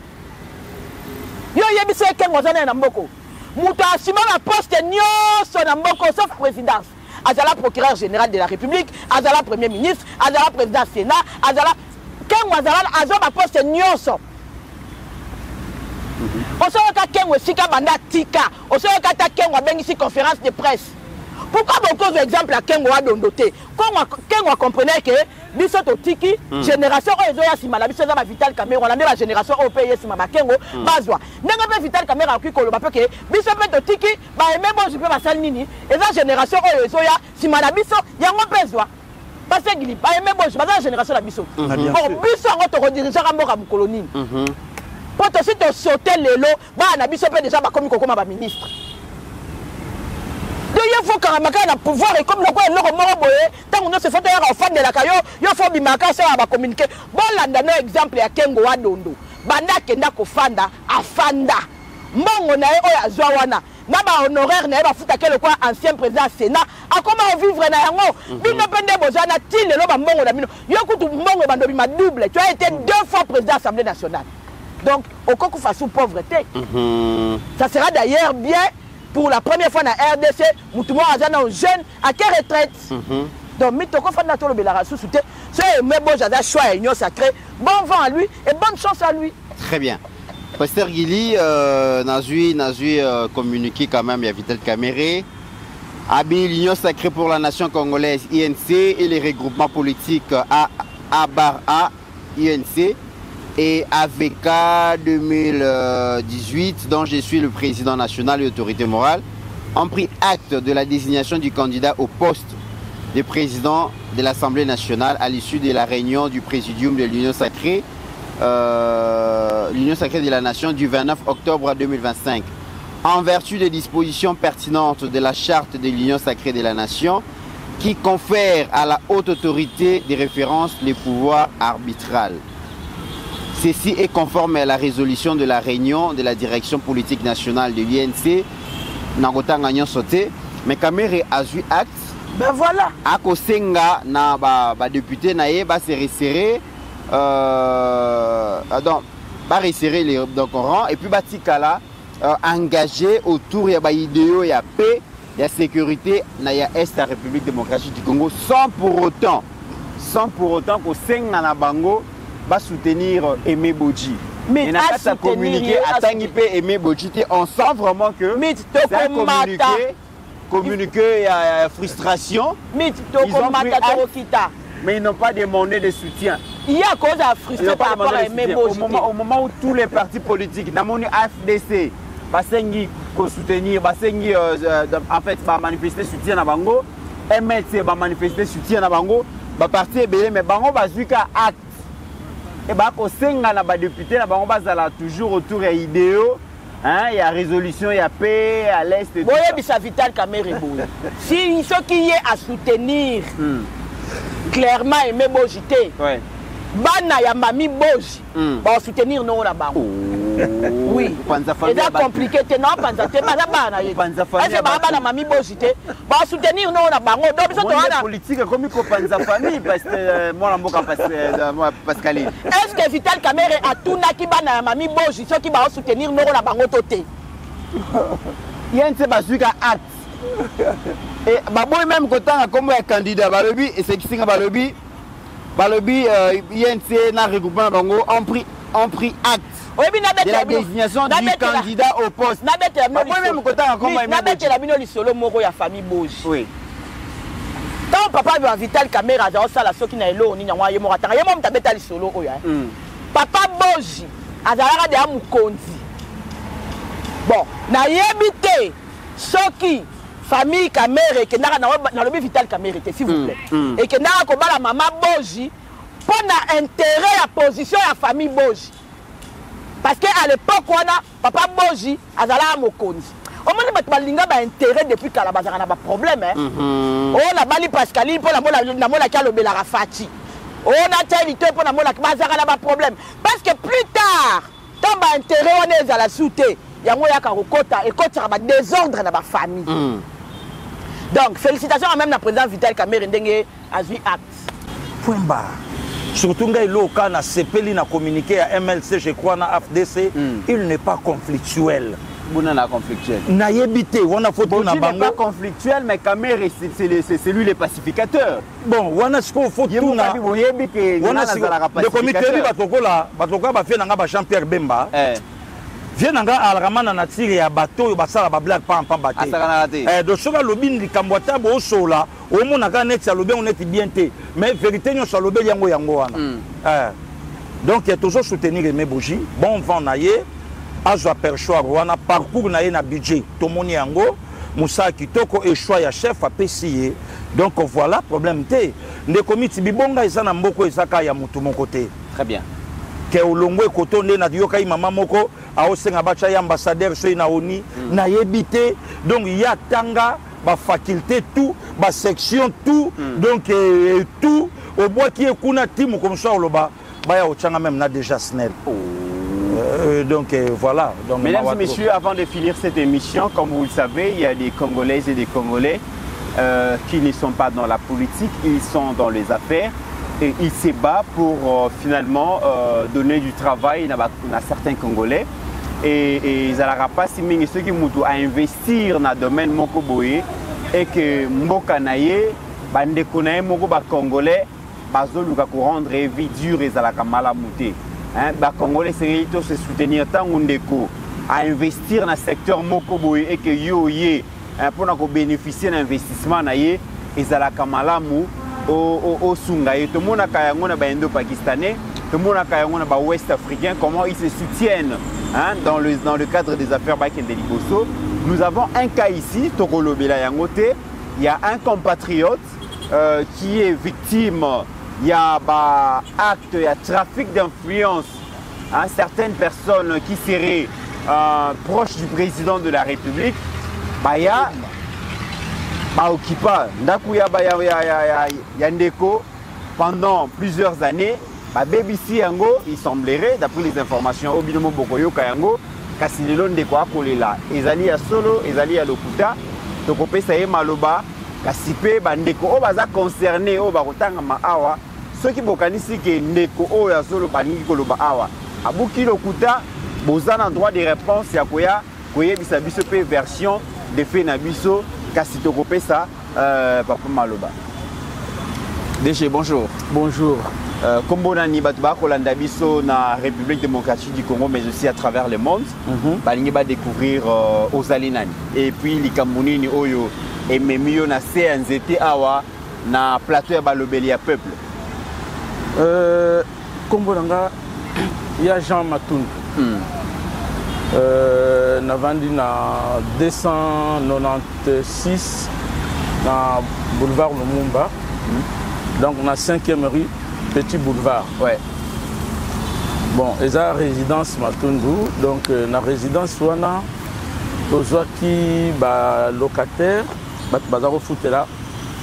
Yo yebi se Kenwa zana na mboko. Muto asima na poste nyoso na mboko sauf présidence. Azala procureur général de la République, Azala premier ministre, Azala président du Sénat, Azala Kenwa Azala Azoma poste nyonso. Osoka Kenwa sika banda tika, osoka ta Kenwa bengisi conférence de presse. Pourquoi beaucoup d'exemples à Kenwa dondoté? Kenwa comprenait que biso to tiki génération ozoya sima la biso za ba Vital Kamere, on a la génération au pays sima ba Kengo bazwa. Nenga pe Vital Kamere akui koloba pe ke biso pe to tiki ba même je peux ba sal nini et la génération ozoya sima la biso yango pezwa. Parce que il ba même je ba la génération la biso. Bon biso on to rediriger ka mboka colonie. Pour to si to sauter lelo ba na biso pe déjà ba komi kokoma ba ministre. Il faut que le pouvoir et comme le quoi le boye tant on se fait en fan de la caillou il faut bimaka ça va communiquer bon là exemple ya Kengo wa dondo banda kenda ko fanda afanda mbongo na e oya zwana na ba honoraire na ba futa quel quoi ancien président Sénat a comment vivre na yango bino pende bozana tile lo ba mbongo na bino yo kutu mbongo bando bima double tu as été 2 fois président de l'Assemblée nationale donc au coco face pauvreté ça sera d'ailleurs bien pour la première fois dans la RDC, nous avons un jeune à quelle retraite. Donc, nous avons fait notre sous-souté. C'est un bon choix et union sacrée. Bon vent à lui et bonne chance à lui. Très bien. Pasteur Guili, Nazui communiqué quand même, il y a Vital Kamere. Abi l'Union sacrée pour la nation congolaise, INC, et les regroupements politiques A-A, INC. Et AVK 2018, dont je suis le président national et autorité morale, ont pris acte de la désignation du candidat au poste de président de l'Assemblée nationale à l'issue de la réunion du présidium de l'Union sacrée de la nation du 29 octobre 2025. En vertu des dispositions pertinentes de la charte de l'Union sacrée de la nation, qui confère à la haute autorité des références les pouvoirs arbitrales. Ceci est conforme à la résolution de la réunion de la direction politique nationale de l'INC nakotanga nyonso te mais Kamere a eu acte. Ben voilà. Akosenga na ba député na ye ba se resserrer ba resserrer les rang et puis batikala engagé autour ya ba idéo ya paix, ya sécurité na ya est la République démocratique du Congo sans pour autant kosenga na bango ba soutenir Aimé Bodji. Mais à communiquer à Tangipe Aimé Bodji, on sent vraiment que c'est un communiqué à frustration. Mais ils n'ont pas demandé de soutien. Il y a cause à frustrer par rapport à Aimé Bodji. Au moment où tous les partis politiques, dans mon AFDC, basengi ko soutenir, basengi en fait va manifester soutien na bango, MLC va manifester soutien na bango, ba parti ebele mais bango bazuka acte. Et bah ko senga na ba député na bango bazala toujours autour ya idéo. Hein, il y a résolution, il y a paix à l'est et tout. Boye bisa Vital Kamerhe boye. Si ce qui est à soutenir clairement Aimé Bodji té. Ouais. Bana ya Mami Bodji va soutenir non la bango. Oui. C'est compliqué té non panza té bana bana ye. Est-ce bana na Mami Bodji té va soutenir non la bango. Donc ça la politique comme ko panza famille parce que moi la mboka Pascaline. Est-ce que Vital Kamerhe a tout naki bana ya Mami Bodji ceux qui va soutenir non la bango toté? Yen se bazuka acte. Et baboy même kotanga comme un candidat balobi et c'est qui singa balobi yen se na regroupement bango ont pris acte. De la désignation du candidat au poste. Même la famille Bodji. Oui. Quand papa veut Vital Kamerhe a ça la soki na elo ni nyangwa yemo ratanga yemo mtabeta li solo oya. Papa Bodji azalaka de amukonzi. Bon, na yebite soki famille Kamerhe ke ndaka na lobi Vital Kamerhe s'il vous plaît. Et que ndaka ko bala maman Bodji pour na intérêt à position ya famille Bodji. Parce qu'à l'époque, on a papa Bodji azala mokonzi. On m'a dit balinga ba intérêt depuis kala bazaka na ba problème On a bali Pascaline pour la mola kalo belara fati. On a télité pour la mola bazaka na ba problème parce que plus tard, tant ba intérêt on est à la souté, yango ya ka kokota et kota ba désordre na ba famille. Donc félicitations à même la président Vital Kamerhe ndenge azui acte. Point barre. Surtout ngai loka na sepeli na communiqué à MLC je crois na AFDC, il n'est pas conflictuel. Bouna conflictuel. Na yebité wana photo na bango. Il n'est pas conflictuel mais Kamerhe c'est lui le pacificateur. Bon wana siko photo na wana siko le comité batokola ba fait nanga ba Jean-Pierre Bemba. Vient nanga alramana na tire ya bateau basala ba blague pa bateau. Donc soka lobin likambwata bo sola au mona ka net ya lobe on est bien té mais vérité nyo so lobe yango wana. Donc il y a toujours soutenir Aimé Bodji, bon vent naie azwa perchoir wana parcours naie na budget tomoni yango Moussa Kitoko et choix ya chef a pesier. Donc voilà problème té ne komiti bibonga ezana mboko ezaka ya mutu mon côté. Très bien. Que olongwe kotonde na yokai mama moko aosenga bacha ya ambassadeur so na oni na yebité donc il y a tanga ba faculté tout ba section tout donc tout au bois qui est kuna timu comme ça loba baya ochanga même na déjà snell. Donc voilà. Donc, mesdames et messieurs, avant de finir cette émission, comme vous le savez, il y a des Congolaises et des Congolais qui ne sont pas dans la politique, ils sont dans les affaires. Et il se bat pour finalement donner du travail à certains Congolais. Et ils n'auront pas si bien ceux qui ont à investir dans le domaine Moko Boye et que Mboka Naye, Bande Konaye Moko Congolais, Bazoluka pour rendre vie dure et Zalaka Malamouté. Les Congolais se soutenir tant Ndeko à investir dans le secteur Moko Boye et que Yoye pour bénéficier d'un investissement Naye et Zalaka Malamou. Au Sungaye, tout le monde a un Indo-Pakistanais, tout le monde a un Ouest-Africain, comment ils se soutiennent dans le cadre des affaires Bakendeliboso. Nous avons un cas ici, Tokolo Bela Yangote, il y a un compatriote qui est victime, il y a acte, il y a trafic d'influence, certaines personnes qui seraient proches du président de la République, il y a Okipa, Ndeko, pendant plusieurs années, BBC Yango, il semblerait, d'après les informations, Obinomo Bokoyo Kayango, kasi lelo ndeko akolela ezali ya solo ezali ya lokuta tokopesa ye maloba kasi pe bandeko oyo baza concerné oyo bakotangama awa soki bokanisi ke ndeko oyo ya solo balingi koloba awa abuki lokuta boza na droit de réponse ya koyebisa biso pe version de fait na biso kasi tokopesa papa maloba. Déché, bonjour. Bonjour. Kombo nani bato bakolanda biso na République démocratique du Congo mais aussi à travers le monde balingi ba découvrir ozali nani et puis likambo nini oyo ememi yo na se nzete awa na plateau ya balobeli ya peuple. Kombo nanga ya Jean Matundu. Navandi na 296 na boulevard Lumumba. Donc na 5e rue Petit Boulevard. Ouais. Bon, et ça résidence Matundu. Donc na résidence wana tozwaki ba locataire bat bazaro futela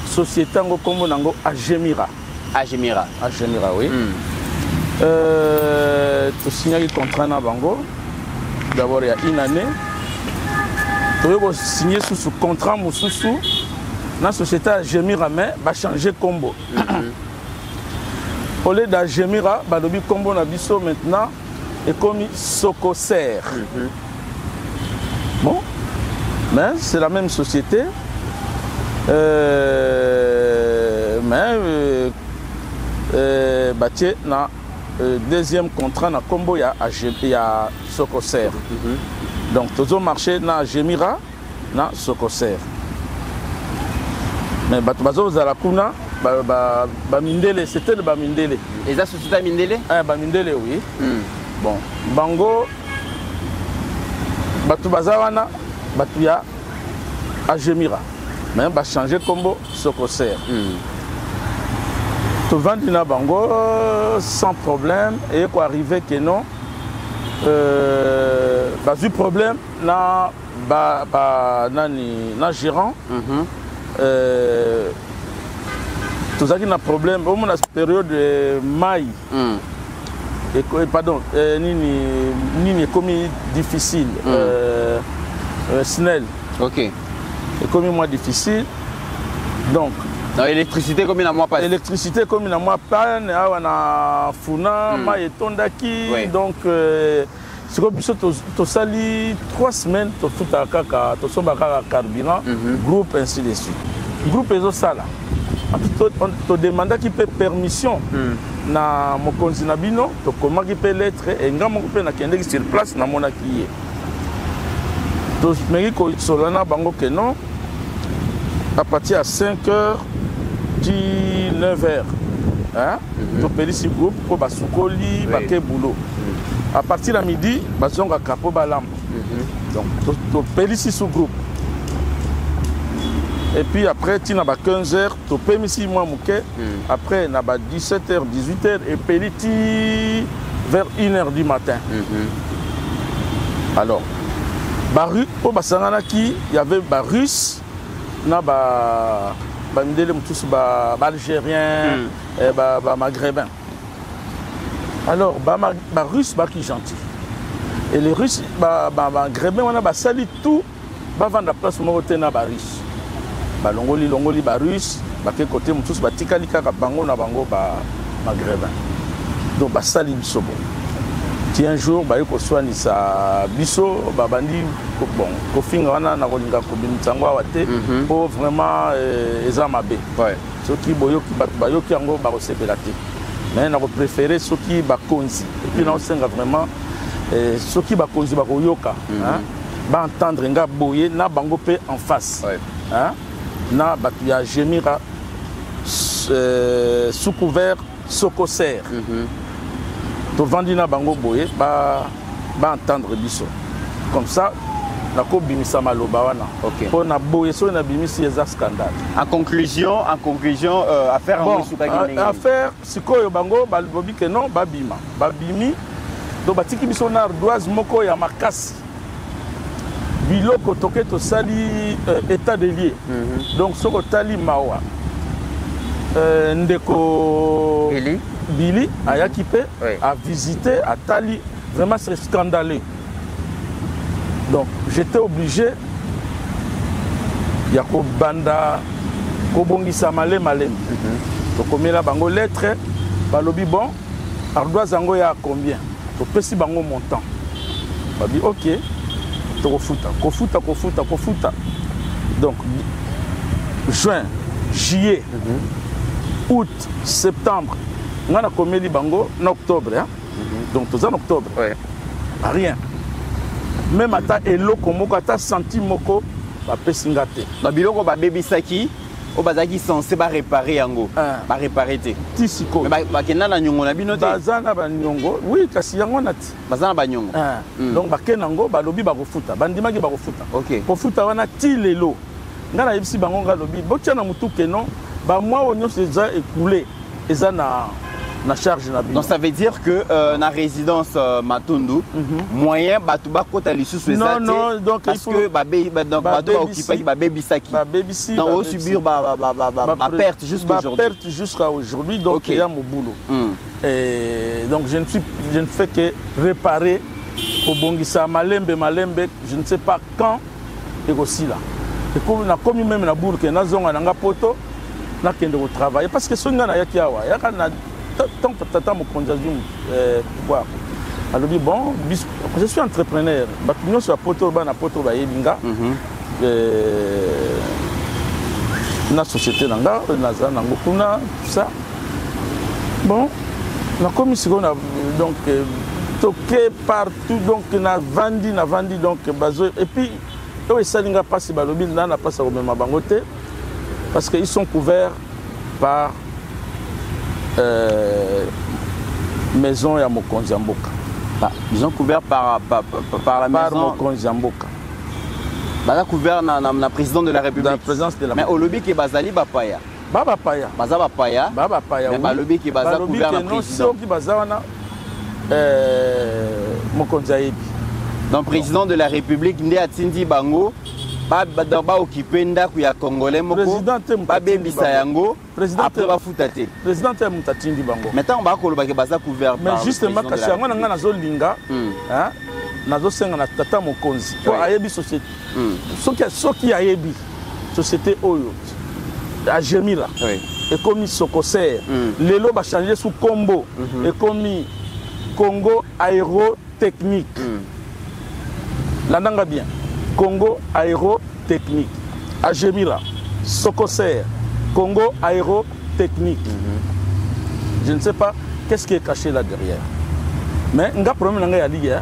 société ngo kombo nango Agemira. Agemira. Agemira, oui. Tu signes le contrat na bango. D'abord il y a une année. Tu veux signer sous contrat mususu. La société Agemira mais va changer combo. Au lieu d'Agemira, le combo na biso maintenant est comme Socoser. Bon, mais c'est la même société. Mais na deuxième contrat na combo il y a Socoser. Donc tout le marché na Agemira na Socoser. Mais bazo za la kuna ba mindele c'était le ba mindele. Et ça société mindele? Ba mindele oui. Bon, bango batu bazawana batu ya Agemira. Mais ba changer combo Socoser. Tout vendre na bango sans problème et quoi arriver que non eu problème na na gérant. Tout ça qui a un problème, au moins la période de maï, pardon, ni comme difficile, snell. Ok. Et comme moins difficile, donc. L'électricité comme il a moins pas. L'électricité comme il a moins pas, on a funa, maï tondaki, donc. C'est comme si tu sali 3 semaines, tu fais ta caca, tu sombres à carburant, groupe ainsi de suite. Groupe est au sala. On te demande qui peut permission na mon consinabino, tu comment qui peut l'être et nga mon peut na kende sur place na mon qui est. Tu me dis que solana bango que non. À partir à 5h, 9h, hein? Tu peux ici groupe pour basukoli, baké boulot. À partir de midi, on a capot balam. Donc, tu peux ici sous groupe. Et puis après, tu as 15h, tu peux ici moi mouké. Après, tu as 17h, 18h et puis vers 1h du matin. Alors, Baru, pour Basanganaki, il y avait Barus, Algérien, Maghrébin. Alors, les Russes sont gentils. Et les Russes, Maghrébins, on a sali tout, vendre la place où on a les Russes. Longoli, les Russes, côté tous batikali kaka bango na bango Maghrébin. Donc, sali biso bon. Un jour, ko soigner sa biso, bandi bon, ko finga wana na kolinga ko bintango awate pour vraiment ezamabe. Ouais. Ce qui boyoki bayoki yango ba resebelate. Mais on préféré ceux qui bakonzi et puis on senga vraiment ceux qui bakonzi bakoyoka hein ba entendre nga boye na bango pe en face hein na batu ya Agemira sous couvert Socoser to vandi na bango boye ba entendre biso comme ça na ko bimisa maloba wana pour na boye so na bimisi eza scandale. En conclusion affaire bon, affaire sikoyo bango balobi que non babimi do batiki biso na ardoise moko ya makasi biloko toke to sali état de lieu donc soko tali mawa ndeko Billy ayaki pe a visité à Tali vraiment c'est scandaleux Donc j'étais obligé ya ko banda ko bongisa malem. Donc comme là bango lettre balobi bon ardoise yango ya combien to pesi bango montant babi OK to kofuta donc juin juillet août septembre on a commis bango en octobre hein? Donc tout ça en octobre rien même ata eloko moko ata senti moko ba pesingate ba biloko ba bebisaki o bazaki censé ba réparer yango ba réparer te tisiko mais ba kena na nyongo na bino te bazana ba nyongo oui kasi yango nati bazana ba nyongo donc ba kenango ba lobi ba kofuta bandimaki ba kofuta OK kofuta wana ti lelo ngana yebisi bango nga lobi botia na mutu keno ba moi onyo c'est écoulé eza na charge na bino. Donc ça veut dire que na résidence Matundu moyen batu ba kota lisusu eza non donc parce que ba occupé ba bebisaki donc au subir ba perte jusqu'à aujourd'hui donc il y a mon boulot et donc je ne fais que réparer au bongisa malembe je ne sais pas quand et aussi là et comme na comme même na bourke na zonga na poto na kende au travail parce que songa na yaki awa yaka na tant tata mo konjazum pouvoir alors bon je suis entrepreneur batunyo sur poto ba na poto ba yebinga na société nanga na za na ngokuna ça bon na commission donc toqué partout donc na vandi donc bazo et puis eux salinga passe balobi na passe au même bangote parce qu'ils sont couverts par maison ya Mokonzi Mboka. Ils sont couverts par la maison Mokonzi Mboka. Bah couvert na président de la République. La présidence de la mais au lobby qui bazali bapaya. Bapaya. Bapaya. Bapaya. Mais lobby qui bazali couvert na président. Qui bazana Mokonzi Ayebi. Donc président de la République ndé atindi bango ba occupé ndaku ya congolais moko ba bebisa yango après ba futate président te mutatindi bango maintenant ba ko lobaki baza couvert mais justement kasi yango nga nazo linga hein nazo senga na tata Mokonzi ko ayebi société soki ayebi société oyo a Jemila et comme Socoser lelo ba changer sous combo et comme Congo Aérotechnique la nanga bien Congo Aérotechnique, Agemila, Socoser, Congo Aérotechnique. Je ne sais pas qu'est-ce qui est caché là derrière. Mais nga problème nanga ya liya,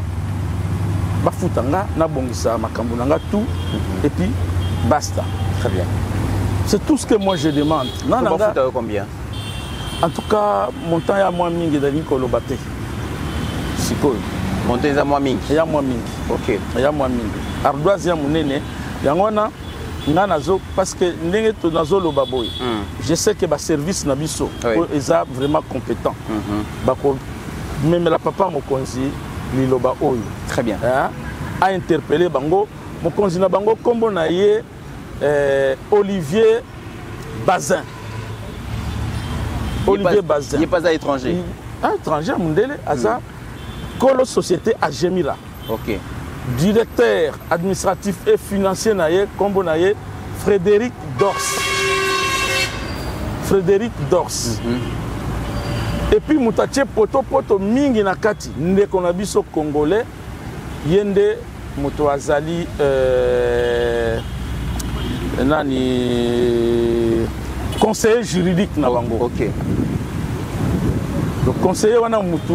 bafutanga na bongisa makambu nanga tout et puis basta. Très bien. C'est tout ce que moi je demande. Non nanga combien? En tout cas, mon temps ya moi mingi dali kolobate. Sikoyo. Monter à moi mingi. Ya moi mingi. OK. Ya moi mingi. Ardoise ya munene yangona nga nazo parce que ndenge to nazo loba boy. Je sais que ba service na biso eza vraiment compétent. Bako même la papa Mokonzi li loba oyo. Très bien. A interpellé bango Mokonzi na bango kombo na ye Olivier Bazin. Olivier Bazin. Il n'est pas à étranger. Étranger mundele asa Colo société Agemila. OK. Directeur administratif et financier naye kombo naye Frédéric Dors. Et puis mutache poto mingi na kati ndeko na biso congolais yende moto azali nani conseiller juridique na bango. OK. Donc conseiller wana mutu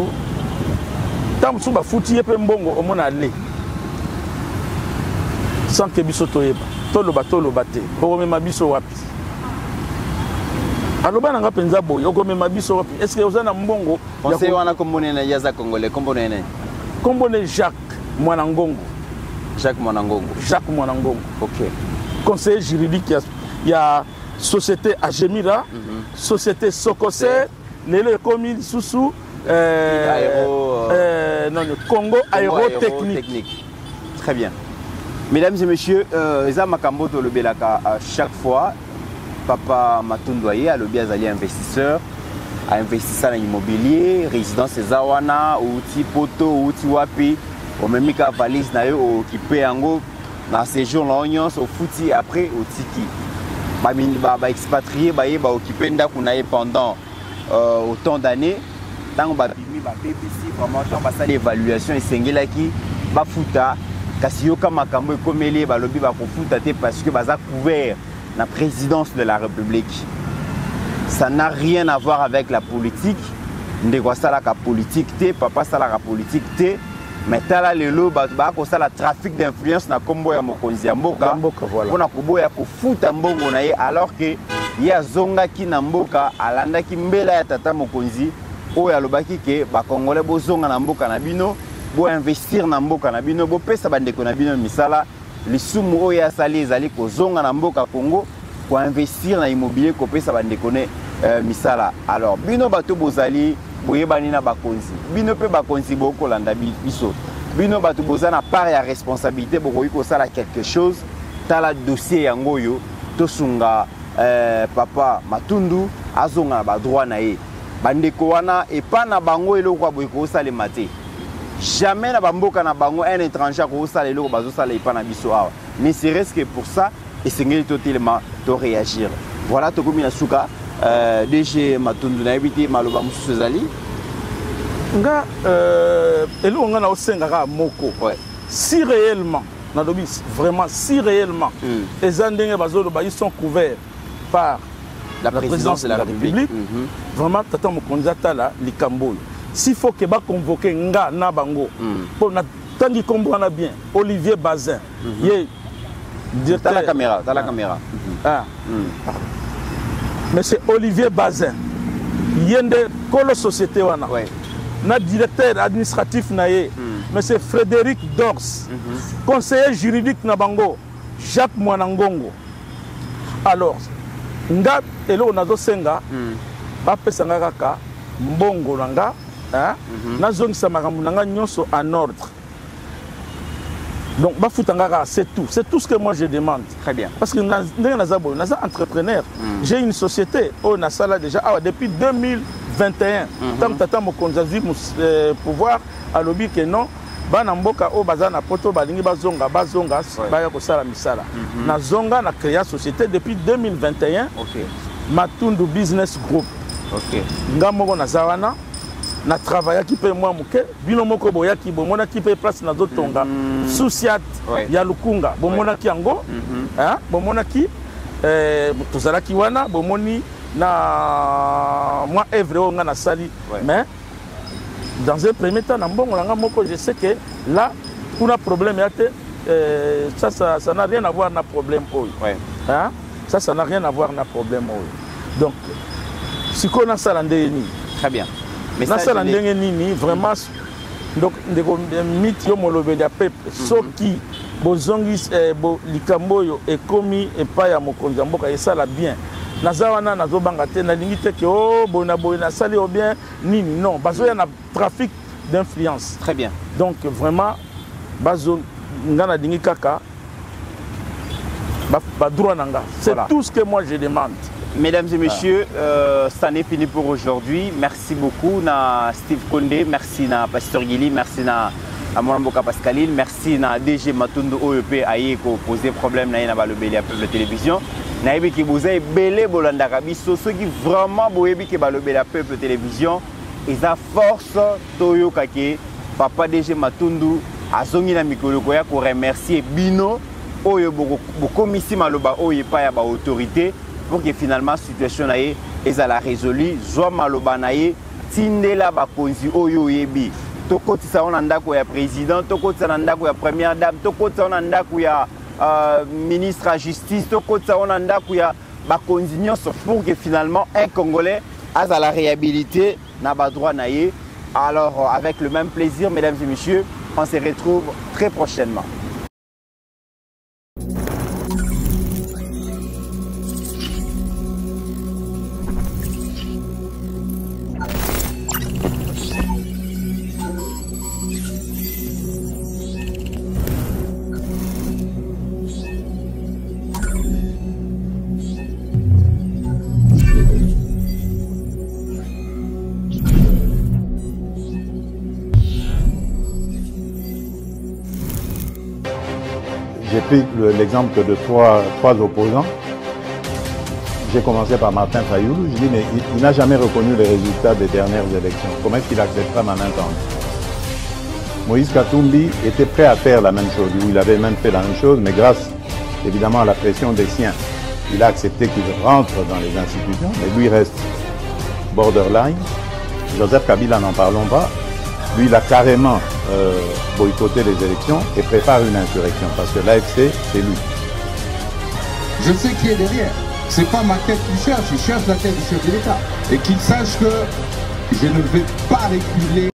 tamsu ba futi yepe mbongo omona le sans que biso toyeba toloba te okomema biso wapi aloba nanga penza boy okomema biso wapi est-ce que oza na mbongo conseiller wana kombone na yaza congolais kombone ne kombone Jacques Mwanangongo. OK. Conseiller juridique il y a société Agemira, société Socoser, les communes sous Congo Aérotechnique. Très bien. Mesdames et messieurs, Eza Makamboto le Belaka à chaque fois, Papa Matundoye, à l'objet d'ali investisseur, à investir dans l'immobilier, résidence Zawana, outil poto, outil wapi, même ka valise na yo occupé yango na séjour na nyonso au fouti après au tiki ba expatrié ba occupé ndako na pendant autant d'années tant ba bimi ba BBC vraiment tant ba ça l'évaluation esengelaki ba futa kasi yo kama makambo ekomeli ba lobi ba ko futa te parce que baza couvert la présidence de la République. Ça n'a rien à voir avec la politique. Ndeko sala ka politique te, papa sala ka politique te. Mais tala lelo ba ko sala trafic d'influence na kombo ya mokonzi ya mboka. Voilà. Pona koboya ko futa mbongo na ye alors que ya zonga ki na mboka alanda ki mbela ya tata mokonzi oyo alobaki ke ba congolais bozonga na mboka na bino, bo investir na mboka na bino, bo pesa bandeko na bino misala. Lisumu oyo asali ezali kozonga na mboka Congo pour investir na immobilier ko pesa bandekone misala. Alors bino bato bozali boyebani na bakonzi bino pe bakonzi boko landa biso bino bato bozana part ya responsabilité bokoyi ko sala quelque chose tala dossier yango yo tosunga papa Matundu azonga na ba droit na ye bandeko wana epa na bango eloko boyi ko sala mate. Jamais na bamboka na bango un étranger ko sala eloko bazo sala epa na biso awa. Mais c'est reste que pour ça et c'est totalement de réagir. Voilà to komi na suka DG Matundu na ebiti maloba mususu ezali nga eloko nga na osengaka moko si réellement na lobi vraiment si réellement eza ndenge bazoloba ils sont couverts par la présidence de la République vraiment tata mokonzi atala likambo s'il faut que ba convoquer nga na bango pour na tangi kombo wana bien Olivier Bazin ye directeur la caméra Monsieur Olivier Bazin yende kolo société wana na directeur administratif na ye Monsieur Frédéric Dors conseiller juridique na bango Jacques Mwanangongo. Alors nga elo nazo senga ba pesanga kaka mbongo nanga na zongisa makambo nanga nyonso en ordre. Donc, c'est tout ce que moi je demande. Très bien. Parce que nous sommes entrepreneurs. J'ai une société au Nassala déjà depuis 2021. Tant que Tata Mokonzazi pouvoir à lobby que non, Banamboka au Bazana Poto Balingi Bazonga Bayako Sala Misala. Na Zonga na créé société depuis 2021. Matundu Business Group. Ngamoko Nazawana. Na travailler qui peut moi muke bino moko boya ki bomona ki peut place na zotonga souciat ya lukunga bomona ki yango hein bomona ki tozala ki wana bomoni na moi evre nga na sali mais dans un premier temps na mbongo nga moko je sais que là kuna problème yate ça n'a rien à voir na problème oyo hein ça n'a rien à voir na problème oyo donc si qu'on a ça ndeni très bien. Mais ça nini vraiment donc des mythes yo molobeli peuple so qui bozongis likambo yo ekomi epa ya mokonzi mboka esala bien nazawana nazobanga te na lingi te ke oh bona bona sali au bien nini non bazo ya na trafic d'influence. Très bien. Donc vraiment bazo ngana dingi kaka ba droit nanga c'est voilà. Tout ce que moi je demande. Mesdames et messieurs, ça n'est fini pour aujourd'hui. Merci beaucoup na Steve Condé, merci na Pasteur Gili, merci na Mwanamboka Pascaline, merci na DG Matundu OEP aye ko poser problème na balobeli à Peuple Télévision. Na yebi ki bozay belé bolanda kabiso ceux qui vraiment boyebi ki balobeli à Peuple Télévision, ils a force toyo kake papa DG Matundu azongi na mikolo ko ya ko remercier bino oyo bokomisi maloba oyo pa ya ba autorité pour que finalement la situation est à la résolue. Zoa maloba naye tindela bakonzi oyo yebi. Tokoti sa on ndako ya président, tokoti sa ndako ya première dame, tokoti sa on ndako ya ministre à justice, tokoti sa on ndako ya bakonzi nyonso pour que finalement un Congolais a la réhabilité na ba droit naye. Alors avec le même plaisir mesdames et messieurs, on se retrouve très prochainement. J'ai pris l'exemple de trois opposants. J'ai commencé par Martin Fayoulou. Je dis, mais il n'a jamais reconnu les résultats des dernières élections. Comment est-ce qu'il acceptera ma main tendue? Moïse Katumbi était prêt à faire la même chose. Il avait même fait la même chose, mais grâce évidemment à la pression des siens, il a accepté qu'il rentre dans les institutions, mais lui reste borderline. Joseph Kabila, n'en parlons pas. Lui, il a carrément boycotté les élections et prépare une insurrection, parce que l'AFC, c'est lui. Je sais qui est derrière. C'est pas ma tête qu'il cherche, il cherche la tête du chef de l'État. Et qu'il sache que je ne vais pas reculer.